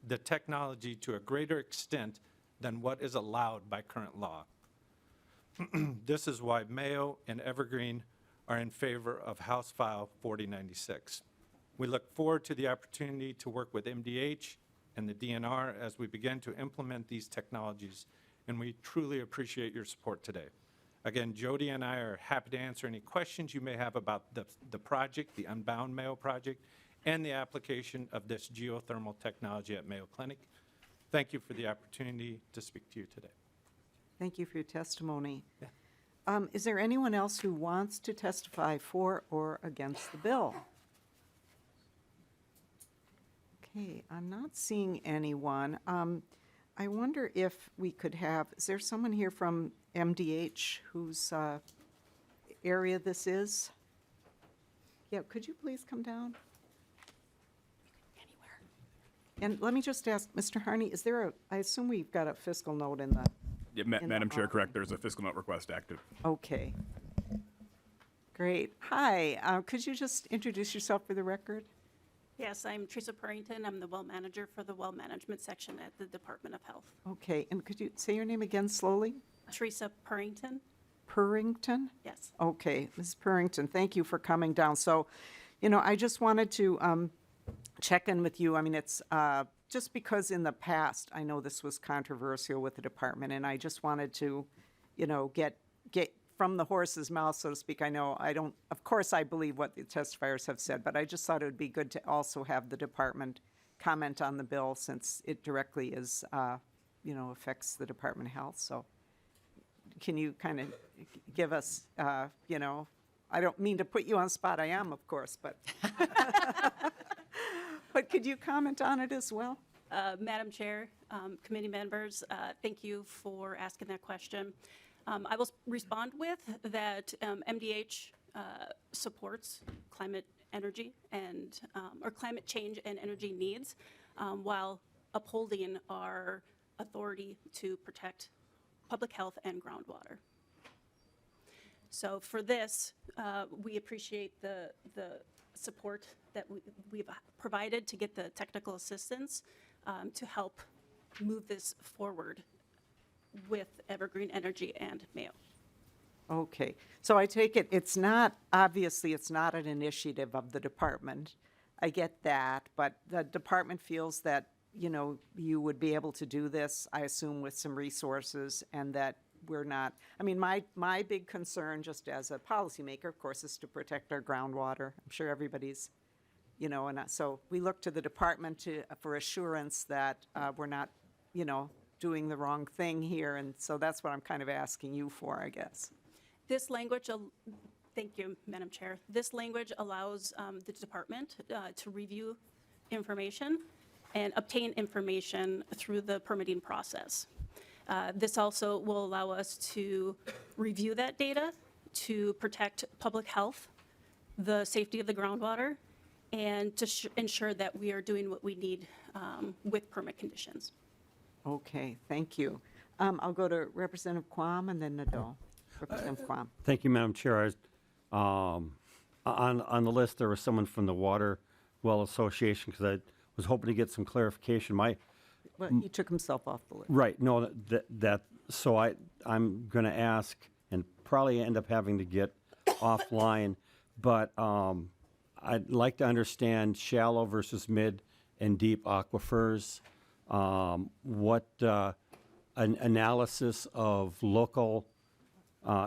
the technology to a greater extent than what is allowed by current law. This is why Mayo and Evergreen are in favor of House File 4096. We look forward to the opportunity to work with MDH and the DNR as we begin to implement these technologies, and we truly appreciate your support today. Again, Jody and I are happy to answer any questions you may have about the project, the Unbound Mayo project, and the application of this geothermal technology at Mayo Clinic. Thank you for the opportunity to speak to you today. Thank you for your testimony. Yeah. Is there anyone else who wants to testify for or against the bill? Okay, I'm not seeing anyone. I wonder if we could have, is there someone here from MDH whose area this is? Yeah, could you please come down? Anywhere. And let me just ask, Mr. Harney, is there I assume we've got a fiscal note in the... Yeah, Madam Chair, correct. There's a fiscal note request active. Okay. Great. Hi, could you just introduce yourself for the record? Yes, I'm Teresa Purrington. I'm the well manager for the well management section at the Department of Health. Okay, and could you say your name again slowly? Teresa Purrington. Purrington? Yes. Okay, Ms. Purrington, thank you for coming down. So, I just wanted to check in with you. I mean, it's just because in the past, I know this was controversial with the department, and I just wanted to, get from the horse's mouth, so to speak. Of course, I believe what the testifiers have said, but I just thought it would be good to also have the department comment on the bill since it directly is, affects the Department of Health. So can you kind of give us, I don't mean to put you on the spot, I am, of course, but, but could you comment on it as well? Madam Chair, committee members, thank you for asking that question. I will respond with that MDH supports climate energy and or climate change and energy needs while upholding our authority to protect public health and groundwater. So for this, we appreciate the support that we've provided to get the technical assistance to help move this forward with Evergreen Energy and Mayo. Okay, so I take it obviously it's not an initiative of the department. I get that, but the department feels that, you would be able to do this, I assume, with some resources, and that we're not, I mean, my big concern, just as a policymaker, of course, is to protect our groundwater. I'm sure everybody's, you know, and so we look to the department for assurance that we're not, you know, doing the wrong thing here, and so that's what I'm kind of asking you for, I guess. This language, thank you, Madam Chair. This language allows the department to review information and obtain information through the permitting process. This also will allow us to review that data to protect public health, the safety of the groundwater, and to ensure that we are doing what we need with permit conditions. Okay, thank you. I'll go to Representative Quam and then Nadeau. Representative Quam. Thank you, Madam Chair. On the list, there was someone from the Water Well Association, because I was hoping to get some clarification. Well, he took himself off the list. Right, no, so I'm going to ask, and probably end up having to get offline, but I'd like to understand shallow versus mid and deep aquifers. What an analysis of local,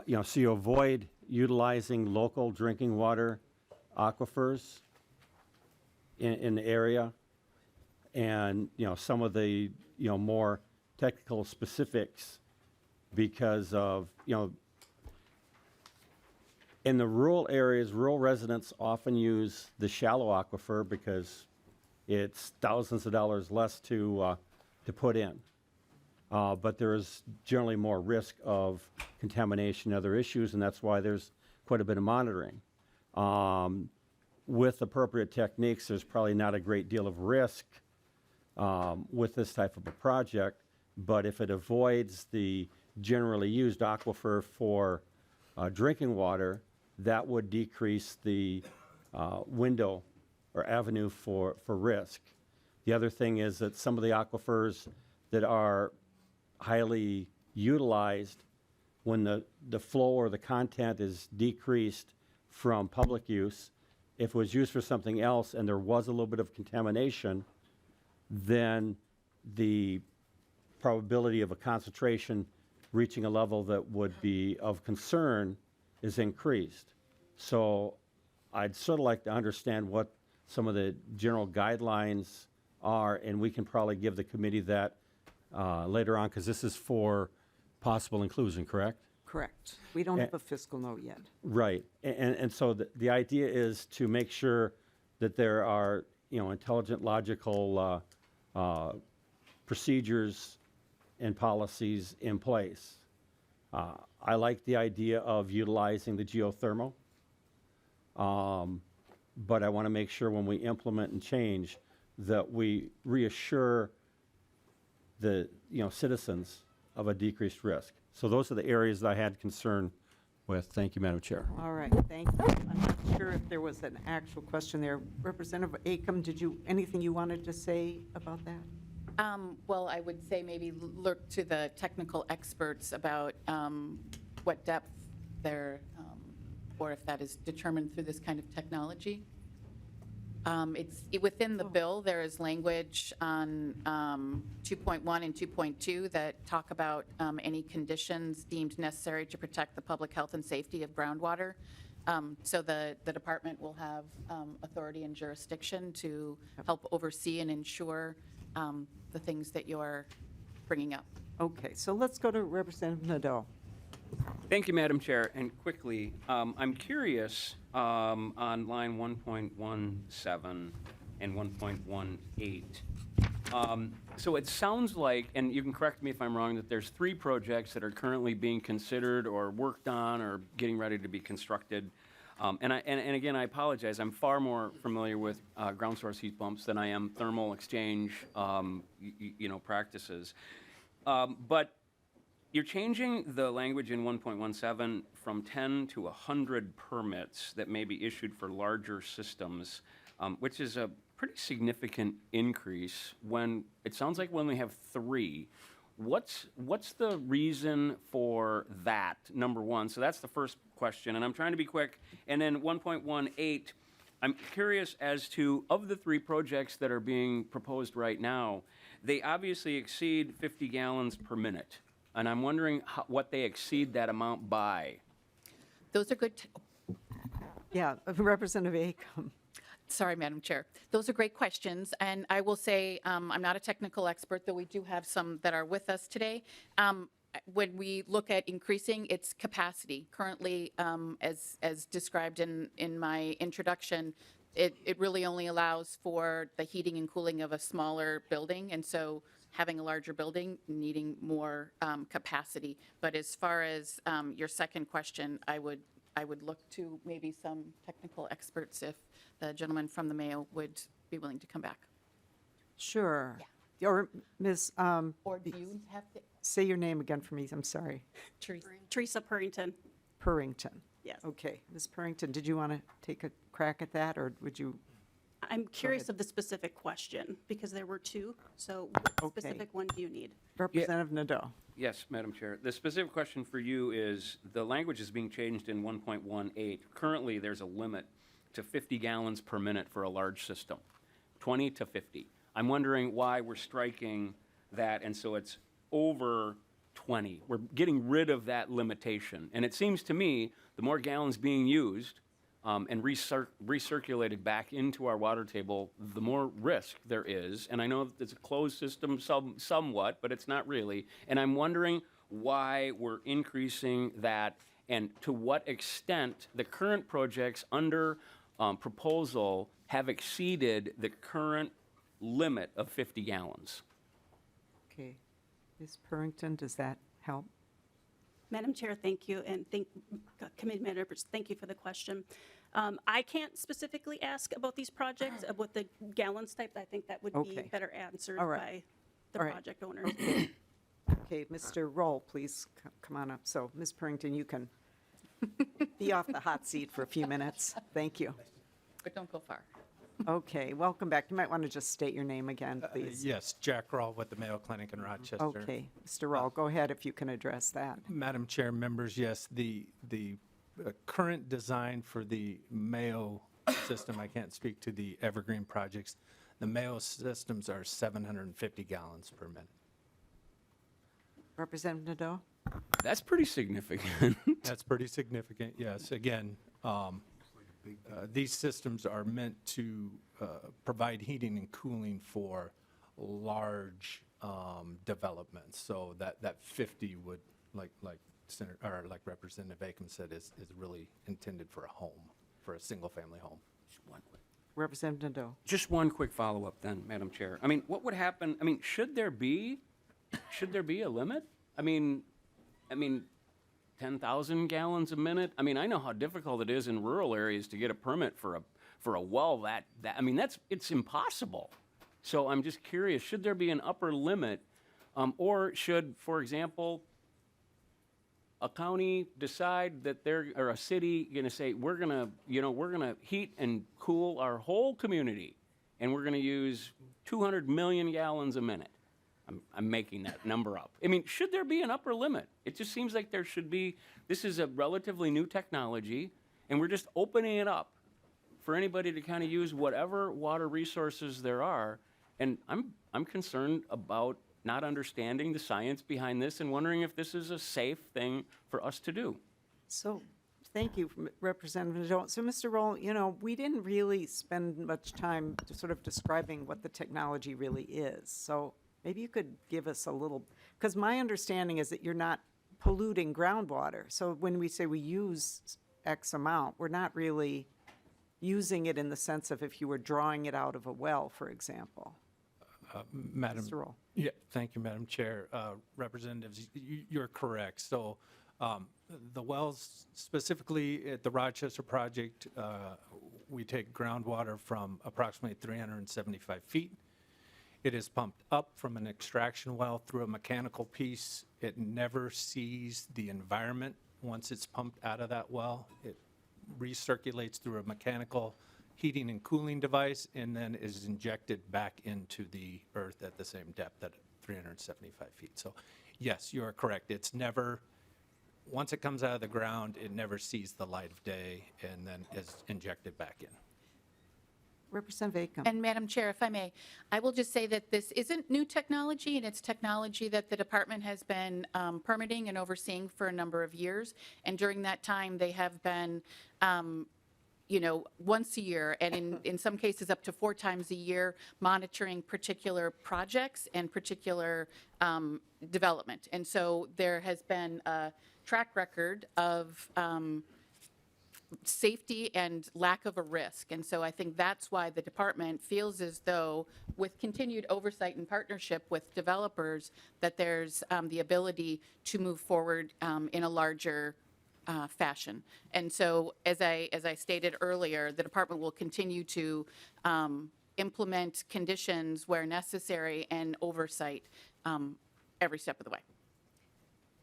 you know, so you avoid utilizing local drinking water aquifers in the area, and, you know, some of the, you know, more technical specifics, because of, you know, in the rural areas, rural residents often use the shallow aquifer because it's thousands of dollars less to put in. But there is generally more risk of contamination and other issues, and that's why there's quite a bit of monitoring. With appropriate techniques, there's probably not a great deal of risk with this type of a project, but if it avoids the generally used aquifer for drinking water, that would decrease the window or avenue for risk. The other thing is that some of the aquifers that are highly utilized, when the flow or the content is decreased from public use, if it was used for something else and there was a little bit of contamination, then the probability of a concentration reaching a level that would be of concern is increased. So I'd sort of like to understand what some of the general guidelines are, and we can probably give the committee that later on, because this is for possible inclusion, correct? Correct. We don't have a fiscal note yet. Right, and so the idea is to make sure that there are, you know, intelligent, logical procedures and policies in place. I like the idea of utilizing the geothermal, but I want to make sure when we implement and change that we reassure the, you know, citizens of a decreased risk. So those are the areas that I had concern with. Thank you, Madam Chair. All right, thank you. I'm not sure if there was an actual question there. Representative Acomb, anything you wanted to say about that? Well, I would say maybe look to the technical experts about what depth they're, or if that is determined through this kind of technology. It's within the bill, there is language on 2.1 and 2.2 that talk about any conditions deemed necessary to protect the public health and safety of groundwater. So the department will have authority and jurisdiction to help oversee and ensure the things that you're bringing up. Okay, so let's go to Representative Nadeau. Thank you, Madam Chair. And quickly, I'm curious on line 1.17 and 1.18. So it sounds like, and you can correct me if I'm wrong, that there's 3 projects that are currently being considered or worked on or getting ready to be constructed. And again, I apologize. I'm far more familiar with ground source heat pumps than I am thermal exchange, practices. But you're changing the language in 1.17 from 10 to 100 permits that may be issued for larger systems, which is a pretty significant increase when it sounds like we only have 3. What's the reason for that, number one? So that's the first question, and I'm trying to be quick. And then 1.18, I'm curious as to, of the 3 projects that are being proposed right now, they obviously exceed 50 gallons per minute. and I'm wondering what they exceed that amount by. Those are good, Yeah, Representative Acomb. sorry, Madam Chair. Those are great questions, and I will say, I'm not a technical expert, though we do have some that are with us today. When we look at increasing its capacity, currently, as described in my introduction, it really only allows for the heating and cooling of a smaller building, and so having a larger building, needing more capacity. But as far as your second question, I would look to maybe some technical experts if the gentleman from the Mayo would be willing to come back. Sure. Or Ms., Or do you have to, say your name again for me, I'm sorry. Teresa? Teresa Purrington. Purrington. Yes. Okay, Ms. Purrington, did you want to take a crack at that, or would you? I'm curious of the specific question, because there were two. So what Okay. specific one do you need? Representative Nadeau. Yes, Madam Chair. The specific question for you is, the language is being changed in 1.18. Currently, there's a limit to 50 gallons per minute for a large system, 20 to 50. I'm wondering why we're striking that, and so it's over 20. We're getting rid of that limitation. And it seems to me, the more gallons being used and recirculated back into our water table, the more risk there is. And I know that it's a closed system somewhat, but it's not really. And I'm wondering why we're increasing that, and to what extent the current projects under proposal have exceeded the current limit of 50 gallons. Okay. Ms. Purrington, does that help? Madam Chair, thank you, and committee members, thank you for the question. I can't specifically ask about these projects, about the gallons type. I think that would be Okay. better answered All right. by the All right. project owners. Okay, Mr. Roll, please come on up. So, Ms. Purrington, you can be off the hot seat for a few minutes. Thank you. But don't go far. Okay, welcome back. You might want to just state your name again, please. Yes, Jack Rawl with the Mayo Clinic in Rochester. Okay, Mr. Roll, go ahead if you can address that. Madam Chair, members, yes, the current design for the Mayo system, I can't speak to the Evergreen projects, the Mayo systems are 750 gallons per minute. Representative Nadeau? That's pretty significant. That's pretty significant, yes. Again, these systems are meant to provide heating and cooling for large developments. So that 50 would, like Representative Acomb said, is really intended for a home, for a single-family home. Representative Nadeau? Just one quick follow-up then, Madam Chair. I mean, what would happen, I mean, should there be a limit? I mean, 10,000 gallons a minute? I mean, I know how difficult it is in rural areas to get a permit for a well I mean, it's impossible. So I'm just curious, should there be an upper limit? Or should, for example, a county decide that or a city gonna say, we're gonna heat and cool our whole community, and we're gonna use 200 million gallons a minute? I'm making that number up. I mean, should there be an upper limit? It just seems like there should be. This is a relatively new technology, and we're just opening it up for anybody to kind of use whatever water resources there are. And I'm concerned about not understanding the science behind this and wondering if this is a safe thing for us to do. So, thank you, Representative Nadeau. So, Mr. Roll, we didn't really spend much time sort of describing what the technology really is. So, maybe you could give us a little, because my understanding is that you're not polluting groundwater. So when we say we use X amount, we're not really using it in the sense of if you were drawing it out of a well, for example. Madam, Mr. Roll. Yeah, thank you, Madam Chair. Representatives, you're correct. So the wells, specifically at the Rochester project, we take groundwater from approximately 375 feet. It is pumped up from an extraction well through a mechanical piece. It never sees the environment once it's pumped out of that well. It recirculates through a mechanical heating and cooling device and then is injected back into the earth at the same depth at 375 feet. So yes, you are correct. It's never, once it comes out of the ground, it never sees the light of day and then is injected back in. Representative Acomb. And Madam Chair, if I may, I will just say that this isn't new technology, and it's technology that the department has been permitting and overseeing for a number of years. And during that time, they have been, once a year, and in some cases up to 4 times a year, monitoring particular projects and particular development. And so there has been a track record of safety and lack of a risk. And so I think that's why the department feels as though, with continued oversight and partnership with developers, that there's the ability to move forward in a larger fashion. And so, as I stated earlier, the department will continue to implement conditions where necessary and oversight every step of the way.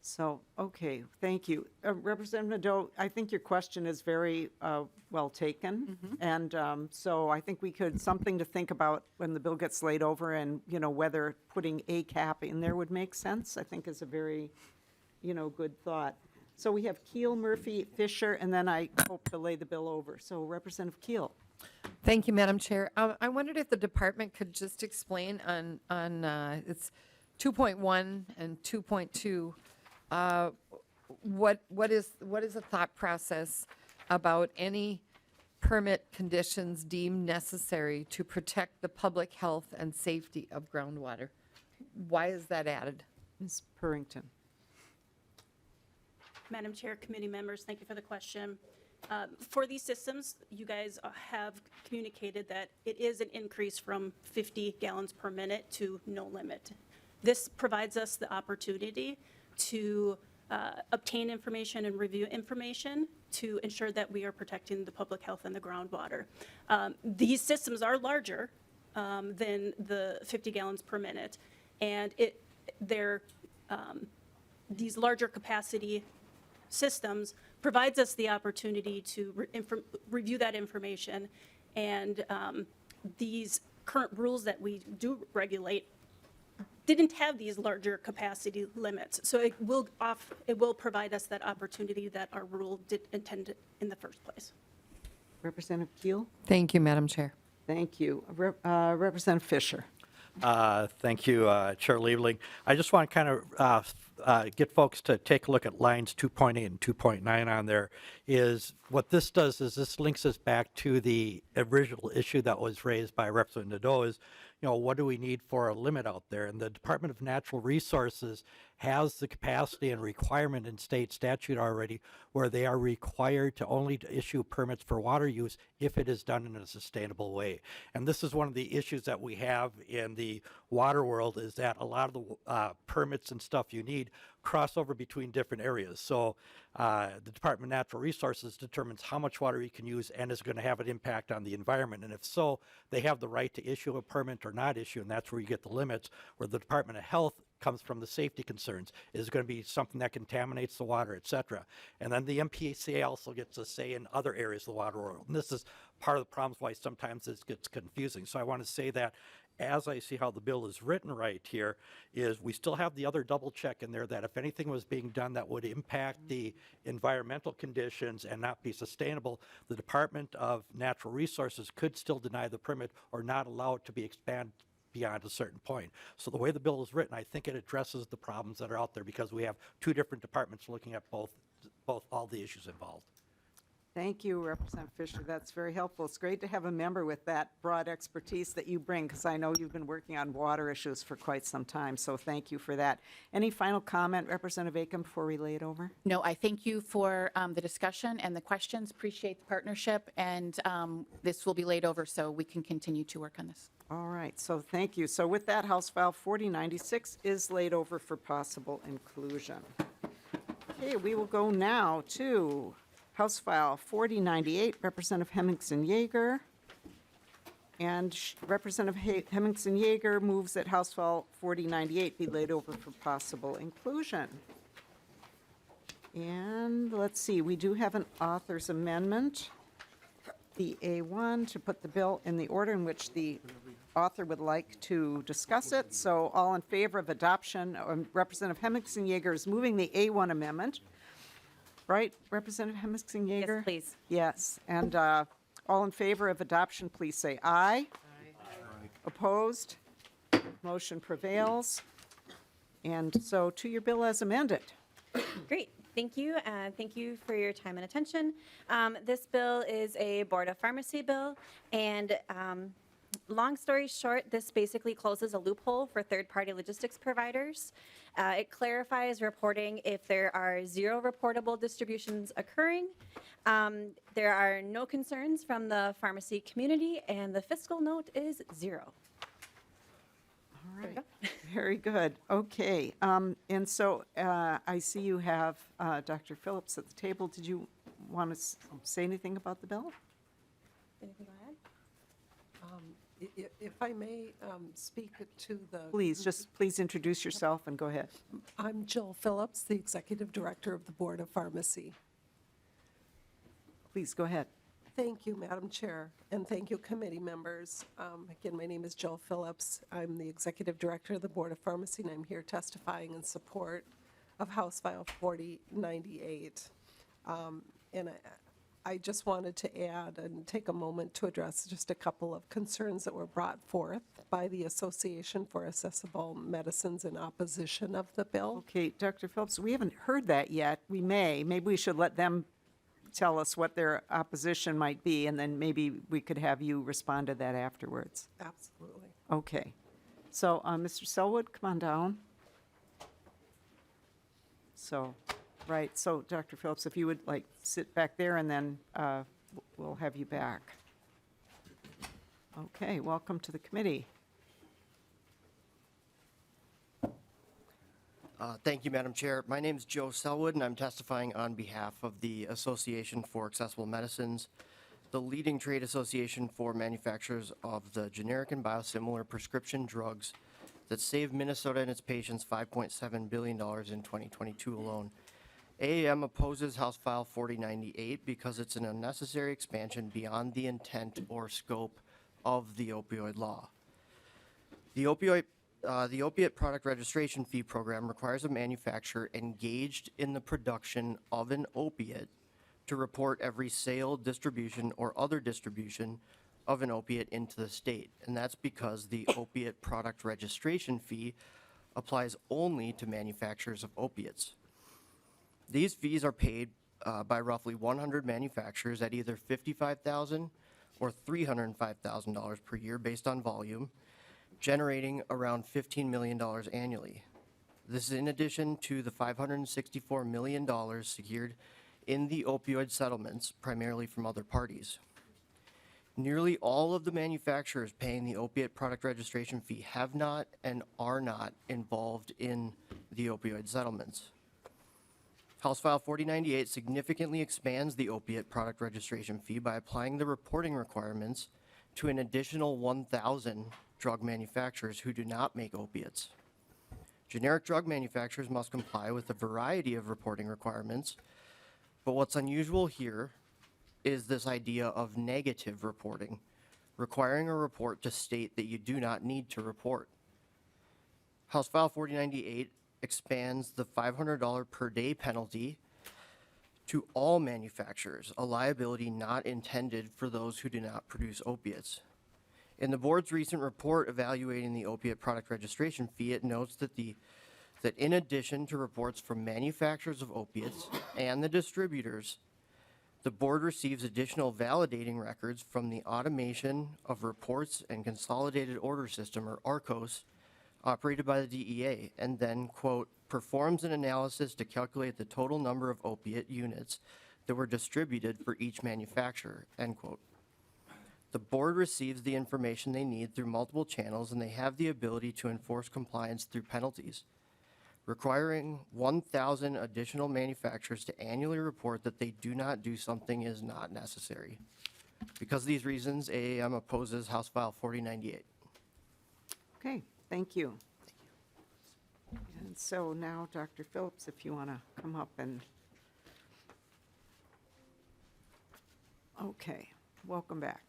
So, okay, thank you. Representative Nadeau, I think your question is very well taken. And so I think we could, something to think about when the bill gets laid over, and, whether putting a cap in there would make sense, I think is a very, good thought. So we have Keel, Murphy, Fischer, and then I hope to lay the bill over. So Representative Keel. Thank you, Madam Chair. I wondered if the department could just explain on it's 2.1 and 2.2, what is the thought process about any permit conditions deemed necessary to protect the public health and safety of groundwater? Why is that added? Ms. Purrington. Madam Chair, committee members, thank you for the question. For these systems, you guys have communicated that it is an increase from 50 gallons per minute to no limit. This provides us the opportunity to obtain information and review information to ensure that we are protecting the public health and the groundwater. These systems are larger than the 50 gallons per minute, and these larger capacity systems provides us the opportunity to review that information, and these current rules that we do regulate didn't have these larger capacity limits. So it will provide us that opportunity that our rule did intend in the first place. Representative Keel. Thank you, Madam Chair. Thank you. Representative Fischer. Thank you, Chair Liebling. I just want to kind of get folks to take a look at lines 2.8 and 2.9 on there. Is what this does is this links us back to the original issue that was raised by Representative Nadeau is, what do we need for a limit out there? And the Department of Natural Resources has the capacity and requirement in state statute already where they are required to only issue permits for water use if it is done in a sustainable way. And this is one of the issues that we have in the water world, is that a lot of the permits and stuff you need cross over between different areas. So the Department of Natural Resources determines how much water you can use and is going to have an impact on the environment. And if so, they have the right to issue a permit or not issue, and that's where you get the limits, where the Department of Health comes from the safety concerns. Is going to be something that contaminates the water, et cetera. And then the MPCA also gets a say in other areas of the water world. And this is part of the problems why sometimes this gets confusing. So I want to say that as I see how the bill is written right here, is we still have the other double check in there that if anything was being done that would impact the environmental conditions and not be sustainable, the Department of Natural Resources could still deny the permit or not allow it to be expanded beyond a certain point. So the way the bill is written, I think it addresses the problems that are out there because we have two different departments looking at all the issues involved. Thank you, Representative Fischer. That's very helpful. It's great to have a member with that broad expertise that you bring, because I know you've been working on water issues for quite some time, so thank you for that. Any final comment, Representative Acomb, before we lay it over? No, I thank you for the discussion and the questions. Appreciate the partnership, and this will be laid over so we can continue to work on this. All right, so thank you. So with that, House File 4096 is laid over for possible inclusion. Okay, we will go now to House File 4098, Representative Hemmingsen-Jaeger. And Representative Hemmingsen-Jaeger moves that House File 4098 be laid over for possible inclusion. And let's see, we do have an author's amendment, the A1, to put the bill in the order in which the author would like to discuss it. So all in favor of adoption, Representative Hemmingsen-Jaeger is moving the A1 amendment. Right, Representative Hemmingsen-Jaeger? Yes, please. Yes, and All in favor of adoption, please say aye. Opposed? Motion prevails. And so to your bill as amended. Great. Thank you. Thank you for your time and attention. This bill is a Board of Pharmacy bill, and long story short, this basically closes a loophole for third-party logistics providers. It clarifies reporting if there are 0 reportable distributions occurring. There are no concerns from the pharmacy community, and the fiscal note is 0. All right. Very good. Okay. And so I see you have Dr. Phillips at the table. Did you want to say anything about the bill? Anything to add? If I may speak to the... Please introduce yourself and go ahead. I'm Jill Phillips, the Executive Director of the Board of Pharmacy. Please go ahead. Thank you, Madam Chair, and thank you, committee members. Again, my name is Jill Phillips. I'm the Executive Director of the Board of Pharmacy, and I'm here testifying in support of House File 4098. And I just wanted to add and take a moment to address just a couple of concerns that were brought forth by the Association for Accessible Medicines in opposition of the bill. Okay, Dr. Phillips, we haven't heard that yet. Maybe we should let them tell us what their opposition might be, and then maybe we could have you respond to that afterwards. Absolutely. Okay. So, Mr. Selwood, come on down. So, right, so Dr. Phillips, if you would like sit back there, and then we'll have you back. Okay, welcome to the committee. Thank you, Madam Chair. My name is Joe Selwood, and I'm testifying on behalf of the Association for Accessible Medicines, the leading trade association for manufacturers of the generic and biosimilar prescription drugs that saved Minnesota and its patients $5.7 billion in 2022 alone. AAM opposes House File 4098 because it's an unnecessary expansion beyond the intent or scope of the opioid law. The Opiate Product Registration Fee Program requires a manufacturer engaged in the production of an opiate to report every sale, distribution, or other distribution of an opiate into the state. And that's because the Opiate Product Registration Fee applies only to manufacturers of opiates. These fees are paid by roughly 100 manufacturers at either $55,000 or $305,000 per year based on volume, generating around $15 million annually. This is in addition to the $564 million secured in the opioid settlements, primarily from other parties. Nearly all of the manufacturers paying the opiate product registration fee have not and are not involved in the opioid settlements. House File 4098 significantly expands the opiate product registration fee by applying the reporting requirements to an additional 1,000 drug manufacturers who do not make opiates. Generic drug manufacturers must comply with a variety of reporting requirements, but what's unusual here is this idea of negative reporting, requiring a report to state that you do not need to report. House File 4098 expands the $500 per day penalty to all manufacturers, a liability not intended for those who do not produce opiates. In the board's recent report evaluating the opiate product registration fee, it notes that in addition to reports from manufacturers of opiates and the distributors, the board receives additional validating records from the Automation of Reports and Consolidated Order System, or ARCOS, operated by the DEA, and then, quote, performs an analysis to calculate the total number of opiate units that were distributed for each manufacturer, end quote. The board receives the information they need through multiple channels, and they have the ability to enforce compliance through penalties. Requiring 1,000 additional manufacturers to annually report that they do not do something is not necessary. Because of these reasons, AAM opposes House File 4098. Okay, thank you. And so now, Dr. Phillips, if you want to come up and... Okay, welcome back.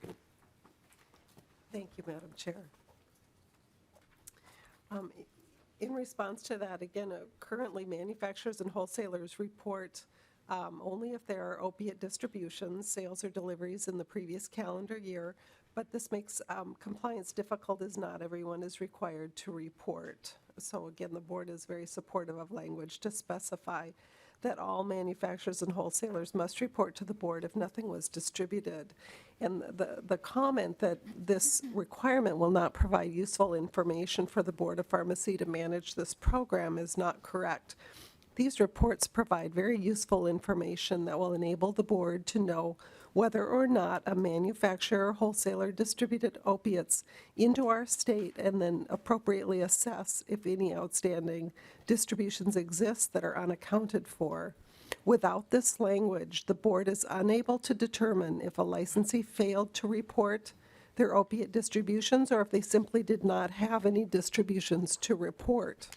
Thank you, Madam Chair. In response to that, again, currently manufacturers and wholesalers report only if there are opiate distributions, sales, or deliveries in the previous calendar year. But this makes compliance difficult as not everyone is required to report. So again, the board is very supportive of language to specify that all manufacturers and wholesalers must report to the board if nothing was distributed. And the comment that this requirement will not provide useful information for the Board of Pharmacy to manage this program is not correct. These reports provide very useful information that will enable the board to know whether or not a manufacturer or wholesaler distributed opiates into our state, and then appropriately assess if any outstanding distributions exist that are unaccounted for. Without this language, the board is unable to determine if a licensee failed to report their opiate distributions or if they simply did not have any distributions to report.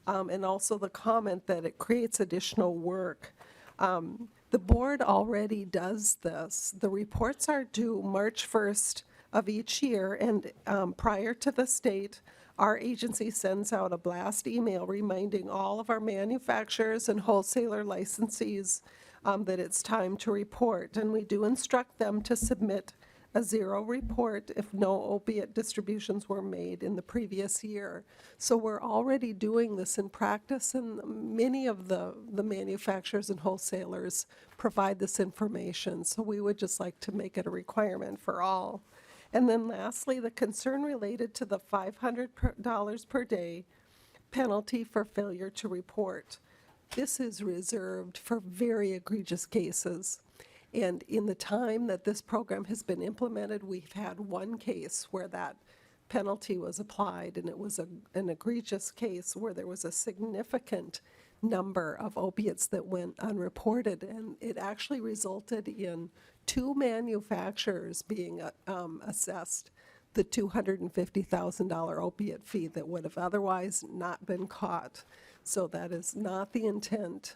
And also the comment that it creates additional work. The board already does this. The reports are due March 1st of each year, and prior to this date, our agency sends out a blast email reminding all of our manufacturers and wholesaler licensees that it's time to report. And we do instruct them to submit a zero report if no opiate distributions were made in the previous year. So we're already doing this in practice, and many of the manufacturers and wholesalers provide this information. So we would just like to make it a requirement for all. And then lastly, the concern related to the $500 per day penalty for failure to report. This is reserved for very egregious cases. And in the time that this program has been implemented, we've had one case where that penalty was applied, and it was an egregious case where there was a significant number of opiates that went unreported, and it actually resulted in 2 manufacturers being assessed the $250,000 opiate fee that would have otherwise not been caught. So that is not the intent.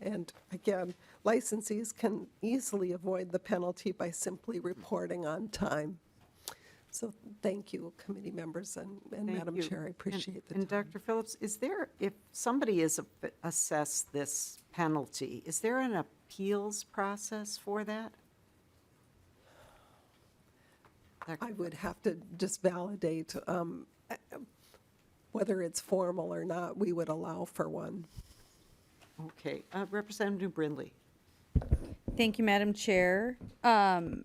And again, licensees can easily avoid the penalty by simply reporting on time. So thank you, committee members and Madam Chair. I appreciate the time. And Dr. Phillips, is there, if somebody is assessed this penalty, is there an appeals process for that? I would have to just validate whether it's formal or not. We would allow for one. Okay, Representative Brindley. Thank you, Madam Chair. And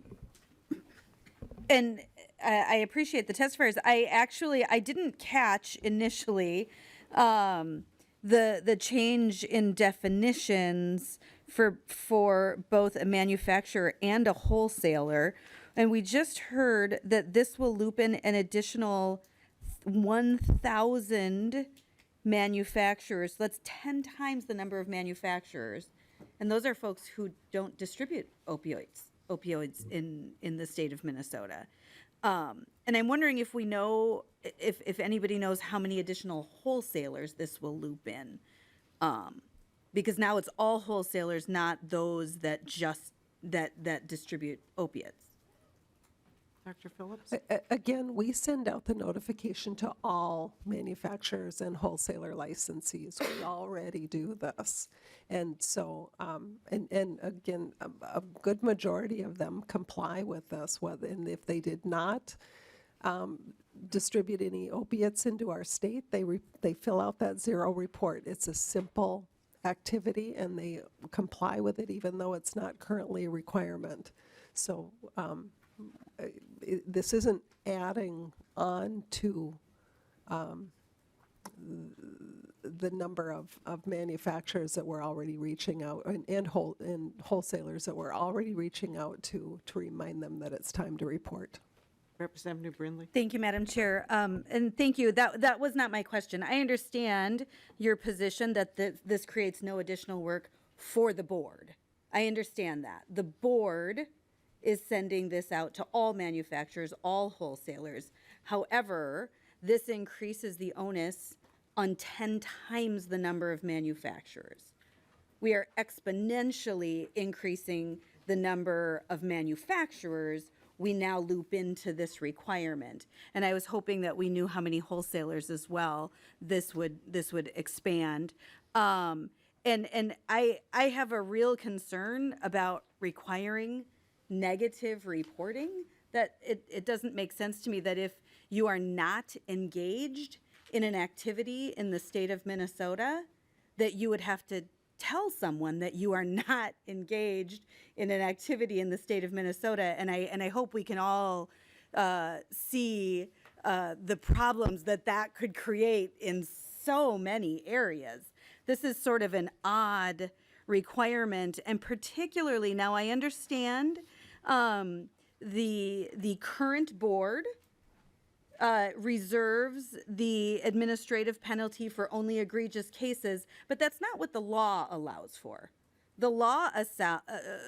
I appreciate the testifiers. I didn't catch initially the change in definitions for both a manufacturer and a wholesaler. And we just heard that this will loop in an additional 1,000 manufacturers. That's 10 times the number of manufacturers. And those are folks who don't distribute opioids in the state of Minnesota. And I'm wondering if we know, if anybody knows how many additional wholesalers this will loop in. Because now it's all wholesalers, not those that just, that distribute opiates. Dr. Phillips? Again, we send out the notification to all manufacturers and wholesaler licensees. We already do this. And so, and again, a good majority of them comply with this. And if they did not distribute any opiates into our state, they fill out that zero report. It's a simple activity, and they comply with it even though it's not currently a requirement. So, this isn't adding on to the number of manufacturers that we're already reaching out and wholesalers that we're already reaching out to remind them that it's time to report. Representative Brindley. Thank you, Madam Chair. And thank you. That was not my question. I understand your position that this creates no additional work for the board. I understand that. The board is sending this out to all manufacturers, all wholesalers. However, this increases the onus on 10 times the number of manufacturers. We are exponentially increasing the number of manufacturers we now loop into this requirement. And I was hoping that we knew how many wholesalers as well this would expand. and I have a real concern about requiring negative reporting, that it doesn't make sense to me that if you are not engaged in an activity in the state of Minnesota, that you would have to tell someone that you are not engaged in an activity in the state of Minnesota. And I hope we can all see the problems that could create in so many areas. This is sort of an odd requirement, and particularly now I understand the current board reserves the administrative penalty for only egregious cases, but that's not what the law allows for. The law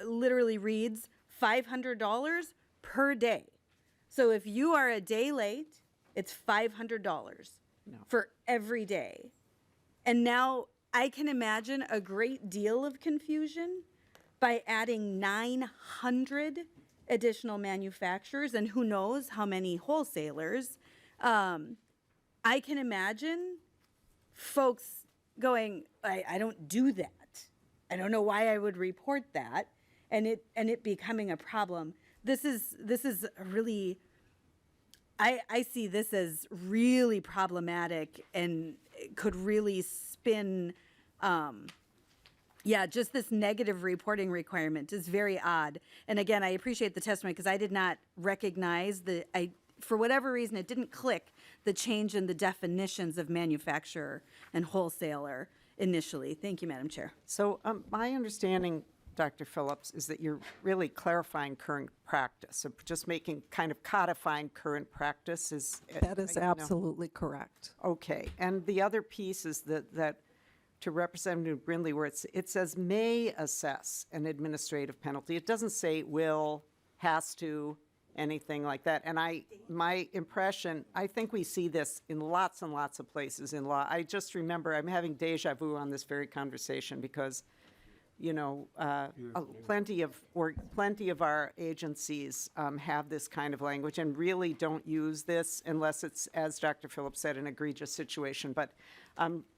literally reads $500 per day. So if you are a day late, it's $500 for every day. And now I can imagine a great deal of confusion by adding 900 additional manufacturers and who knows how many wholesalers. I can imagine folks going, I don't do that. I don't know why I would report that, and it becoming a problem. This is really, I see this as really problematic and could really spin, just this negative reporting requirement is very odd. And again, I appreciate the testimony because I did not recognize for whatever reason, it didn't click the change in the definitions of manufacturer and wholesaler initially. Thank you, Madam Chair. So my understanding, Dr. Phillips, is that you're really clarifying current practice, so just kind of codifying current practice. That is absolutely correct. Okay, and the other piece is that to Representative Brindley, where it says may assess an administrative penalty. It doesn't say will, has to, anything like that. And my impression, I think we see this in lots and lots of places in law. I just remember I'm having deja vu on this very conversation because, plenty of our agencies have this kind of language and really don't use this unless it's, as Dr. Phillips said, an egregious situation. But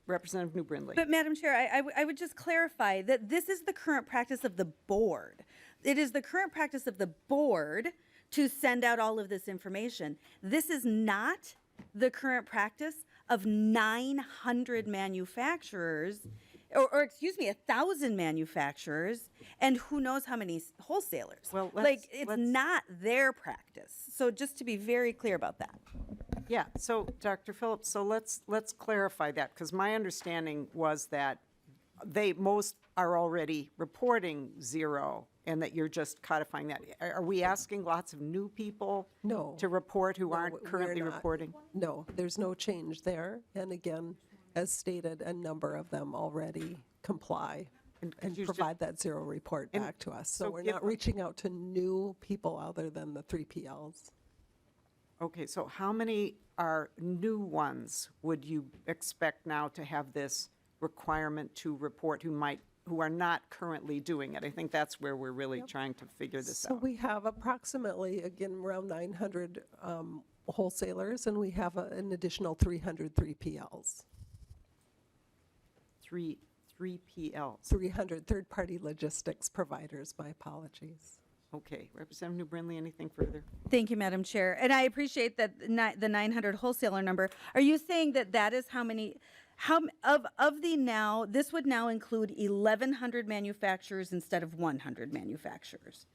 Representative New Brindley. But Madam Chair, I would just clarify that this is the current practice of the board. It is the current practice of the board to send out all of this information. This is not the current practice of 900 manufacturers, or excuse me, 1,000 manufacturers, and who knows how many wholesalers. Well, it's not their practice. So just to be very clear about that. Yeah, so Dr. Phillips, so let's clarify that, because my understanding was that most are already reporting zero and that you're just codifying that. Are we asking lots of new people to report who aren't currently reporting? No, there's no change there. And again, as stated, a number of them already comply and provide that zero report back to us. So we're not reaching out to new people other than the 3PLs. Okay, so how many are new ones would you expect now to have this requirement to report who are not currently doing it? I think that's where we're really trying to figure this out. So we have approximately, again, around 900 wholesalers, and we have an additional 300 3PLs. 3PLs. 300 third-party logistics providers, my apologies. Okay, Representative New Brindley, anything further? Thank you, Madam Chair. And I appreciate that the 900 wholesaler number. Are you saying that is how many, this would now include 1,100 manufacturers instead of 100 manufacturers?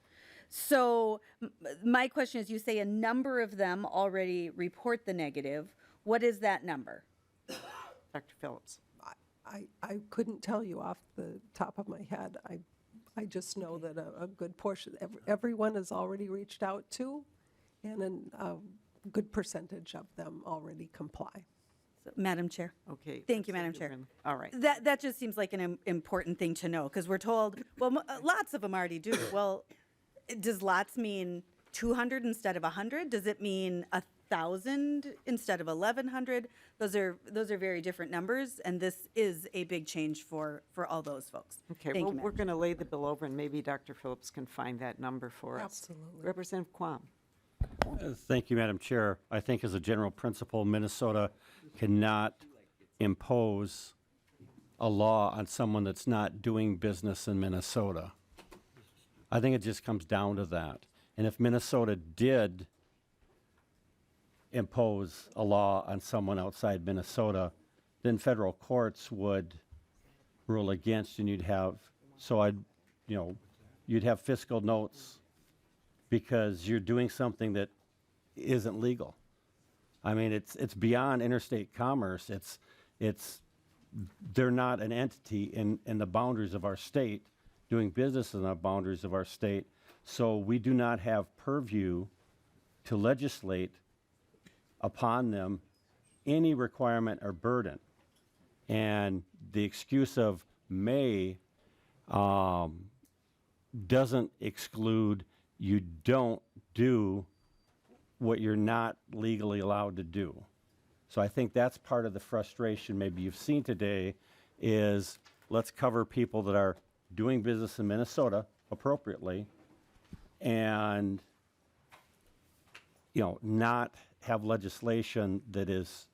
So my question is, you say a number of them already report the negative. What is that number? Dr. Phillips. I couldn't tell you off the top of my head. I just know that a good portion, everyone has already reached out to, and a good percentage of them already comply. So, Madam Chair. Okay. Thank you, Madam Chair. All right. That just seems like an important thing to know, because we're told, well, lots of them already do. Well, does lots mean 200 instead of 100? Does it mean 1,000 instead of 1,100? Those are very different numbers, and this is a big change for all those folks. Okay, Thank well, you, we're going to lay the bill over, and maybe Dr. Phillips can find that number for us. Absolutely. Representative Quam. Thank you, Madam Chair. I think as a general principle, Minnesota cannot impose a law on someone that's not doing business in Minnesota. I think it just comes down to that. And if Minnesota did impose a law on someone outside Minnesota, then federal courts would rule against, and you'd have, you'd have fiscal notes because you're doing something that isn't legal. I mean, it's beyond interstate commerce. They're not an entity in the boundaries of our state, doing business in the boundaries of our state. So we do not have purview to legislate upon them any requirement or burden. And the excuse of may doesn't exclude you don't do what you're not legally allowed to do. So I think that's part of the frustration maybe you've seen today is let's cover people that are doing business in Minnesota appropriately and not have legislation that is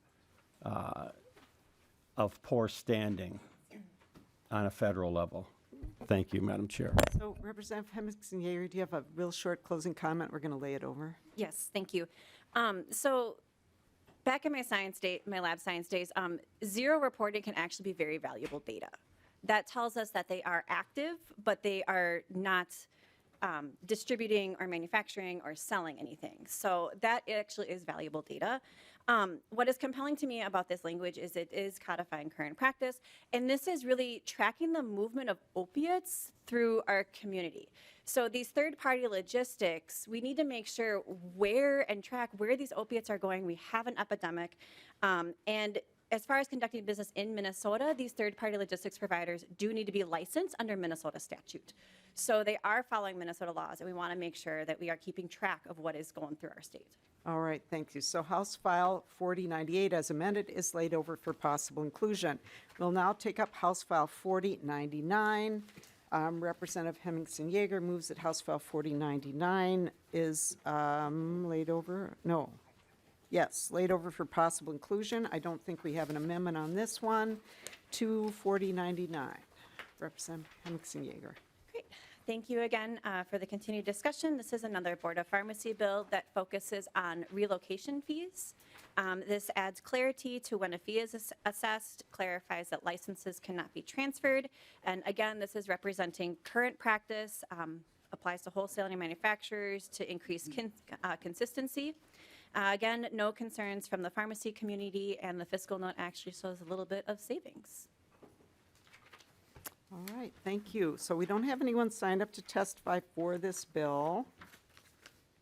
of poor standing on a federal level. Thank you, Madam Chair. So Representative Hemmingsen-Jaeger, do you have a real short closing comment? We're going to lay it over. Yes, thank you. So back in my lab science days, zero reporting can actually be very valuable data. That tells us that they are active, but they are not distributing or manufacturing or selling anything. So that actually is valuable data. What is compelling to me about this language is it is codifying current practice, and this is really tracking the movement of opiates through our community. So these third-party logistics, we need to make sure and track where these opiates are going. We have an epidemic, and as far as conducting business in Minnesota, these third-party logistics providers do need to be licensed under Minnesota statute. So they are following Minnesota laws, and we want to make sure that we are keeping track of what is going through our state. All right, thank you. So House File 4098 as amended is laid over for possible inclusion. We'll now take up House File 4099. Representative Hemmingsen-Jaeger moves that House File 4099 is laid over. No. Yes, laid over for possible inclusion. I don't think we have an amendment on this one. To 4099. Representative Hemmingsen-Jaeger. Great. Thank you again for the continued discussion. This is another Board of Pharmacy bill that focuses on relocation fees. This adds clarity to when a fee is assessed, clarifies that licenses cannot be transferred, and again, this is representing current practice, applies to wholesaling and manufacturers to increase consistency. Again, no concerns from the pharmacy community, and the fiscal note actually shows a little bit of savings. All right, thank you. So we don't have anyone signed up to testify for this bill.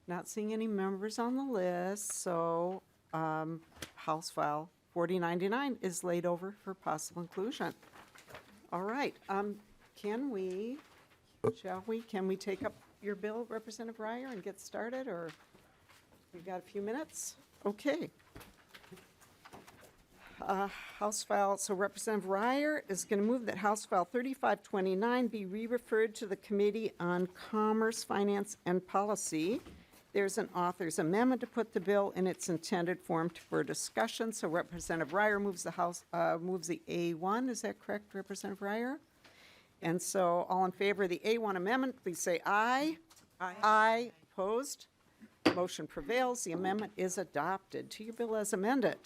Not seeing any members on the list, so House File 4099 is laid over for possible inclusion. All right, can we take up your bill, Representative Reyer, and get started, or we've got a few minutes? Okay. House File, so Representative Reyer is going to move that House File 3529 be re-referred to the Committee on Commerce, Finance, and Policy. There's an author's amendment to put the bill in its intended form for discussion. So Representative Reyer moves the A1. Is that correct, Representative Reyer? And so all in favor of the A1 amendment, please say aye. Aye. Aye. Opposed? Motion prevails. The amendment is adopted. To your bill as amended.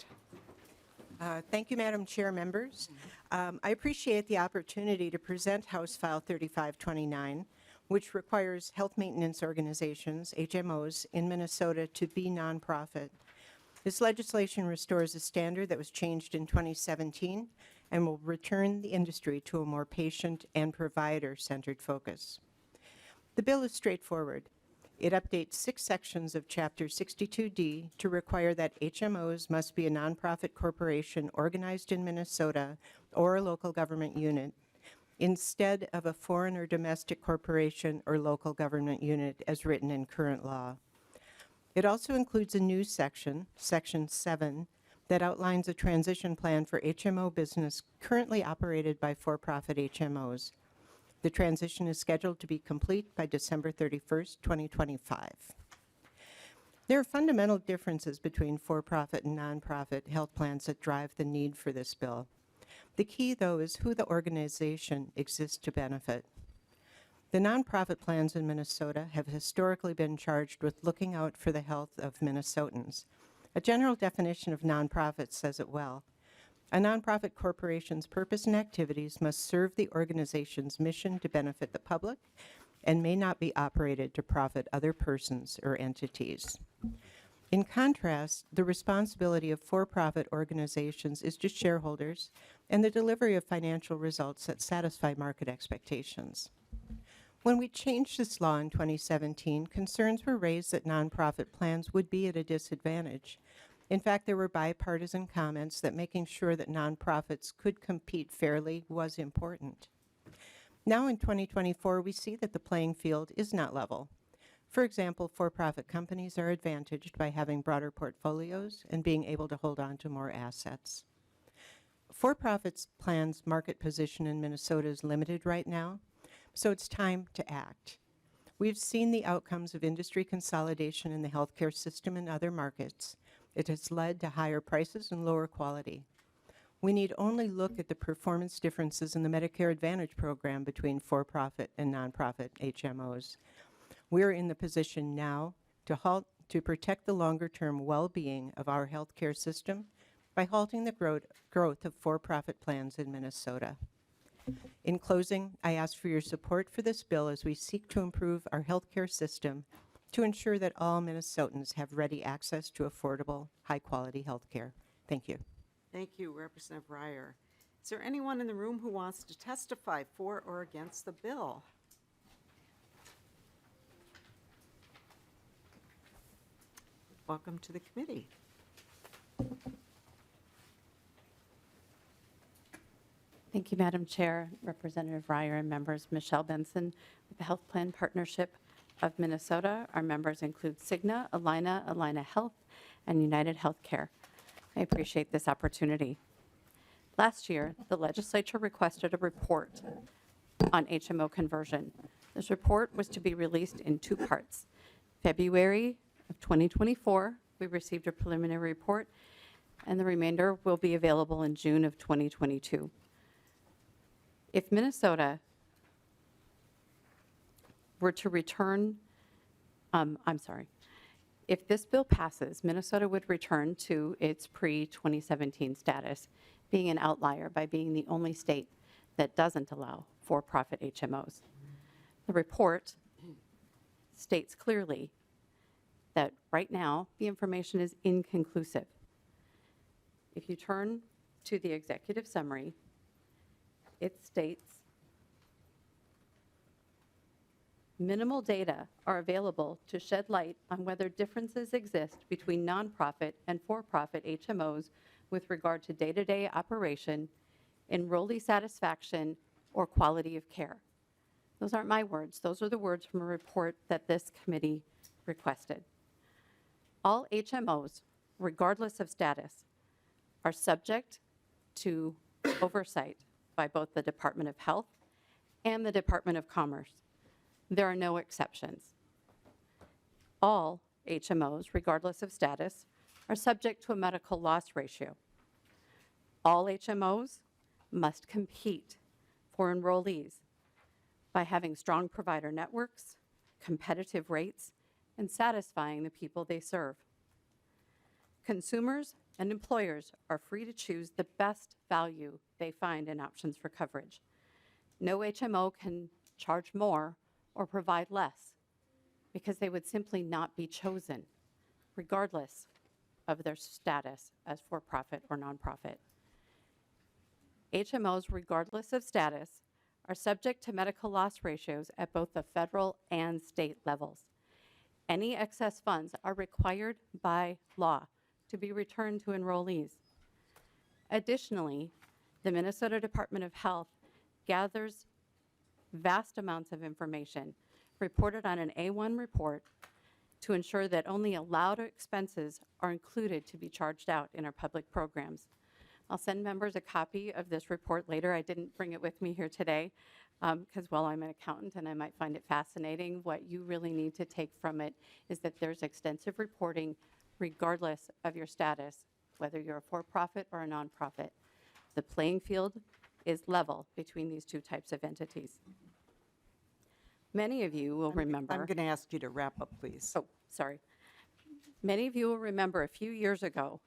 Thank you, Madam Chair, members. I appreciate the opportunity to present House File 3529, which requires health maintenance organizations, HMOs, in Minnesota to be nonprofit. This legislation restores a standard that was changed in 2017 and will return the industry to a more patient and provider-centered focus. The bill is straightforward. It updates 6 sections of Chapter 62D to require that HMOs must be a nonprofit corporation organized in Minnesota or a local government unit, instead of a foreign or domestic corporation or local government unit as written in current law. It also includes a new section, Section 7, that outlines a transition plan for HMO business currently operated by for-profit HMOs. The transition is scheduled to be complete by December 31st, 2025. There are fundamental differences between for-profit and nonprofit health plans that drive the need for this bill. The key, though, is who the organization exists to benefit. The nonprofit plans in Minnesota have historically been charged with looking out for the health of Minnesotans. A general definition of nonprofit says it well. A nonprofit corporation's purpose and activities must serve the organization's mission to benefit the public and may not be operated to profit other persons or entities. In contrast, the responsibility of for-profit organizations is to shareholders and the delivery of financial results that satisfy market expectations. When we changed this law in 2017, concerns were raised that nonprofit plans would be at a disadvantage. In fact, there were bipartisan comments that making sure that nonprofits could compete fairly was important. Now in 2024, we see that the playing field is not level. For example, for-profit companies are advantaged by having broader portfolios and being able to hold on to more assets. For-profit plans' market position in Minnesota is limited right now, so it's time to act. We've seen the outcomes of industry consolidation in the healthcare system and other markets. It has led to higher prices and lower quality. We need only look at the performance differences in the Medicare Advantage program between for-profit and nonprofit HMOs. We're in the position now to protect the longer-term well-being of our healthcare system by halting the growth of for-profit plans in Minnesota. In closing, I ask for your support for this bill as we seek to improve our healthcare system to ensure that all Minnesotans have ready access to affordable, high-quality healthcare. Thank you. Thank you, Representative Reyer. Is there anyone in the room who wants to testify for or against the bill? Welcome to the committee. Thank you, Madam Chair, Representative Reyer, and members. Michelle Benson with the Health Plan Partnership of Minnesota. Our members include Cigna, Allina Health, and United Healthcare. I appreciate this opportunity. Last year, the legislature requested a report on HMO conversion. This report was to be released in two parts. February of 2024, we received a preliminary report, and the remainder will be available in June of 2022. If Minnesota were to return, if this bill passes, Minnesota would return to its pre-2017 status, being an outlier by being the only state that doesn't allow for-profit HMOs. The report states clearly that right now the information is inconclusive. If you turn to the executive summary, it states minimal data are available to shed light on whether differences exist between nonprofit and for-profit HMOs with regard to day-to-day operation, enrollee satisfaction, or quality of care. Those aren't my words. Those are the words from a report that this committee requested. All HMOs, regardless of status, are subject to oversight by both the Department of Health and the Department of Commerce. There are no exceptions. All HMOs, regardless of status, are subject to a medical loss ratio. All HMOs must compete for enrollees by having strong provider networks, competitive rates, and satisfying the people they serve. Consumers and employers are free to choose the best value they find in options for coverage. No HMO can charge more or provide less because they would simply not be chosen, regardless of their status as for-profit or nonprofit. HMOs, regardless of status, are subject to medical loss ratios at both the federal and state levels. Any excess funds are required by law to be returned to enrollees. Additionally, the Minnesota Department of Health gathers vast amounts of information reported on an A1 report to ensure that only allowed expenses are included to be charged out in our public programs. I'll send members a copy of this report later. I didn't bring it with me here today because, well, I'm an accountant and I might find it fascinating. What you really need to take from it is that there's extensive reporting regardless of your status, whether you're a for-profit or a nonprofit. The playing field is level between these two types of entities. Many of you will remember. I'm going to ask you to wrap up, please. Oh, sorry. Many of you will remember a few years ago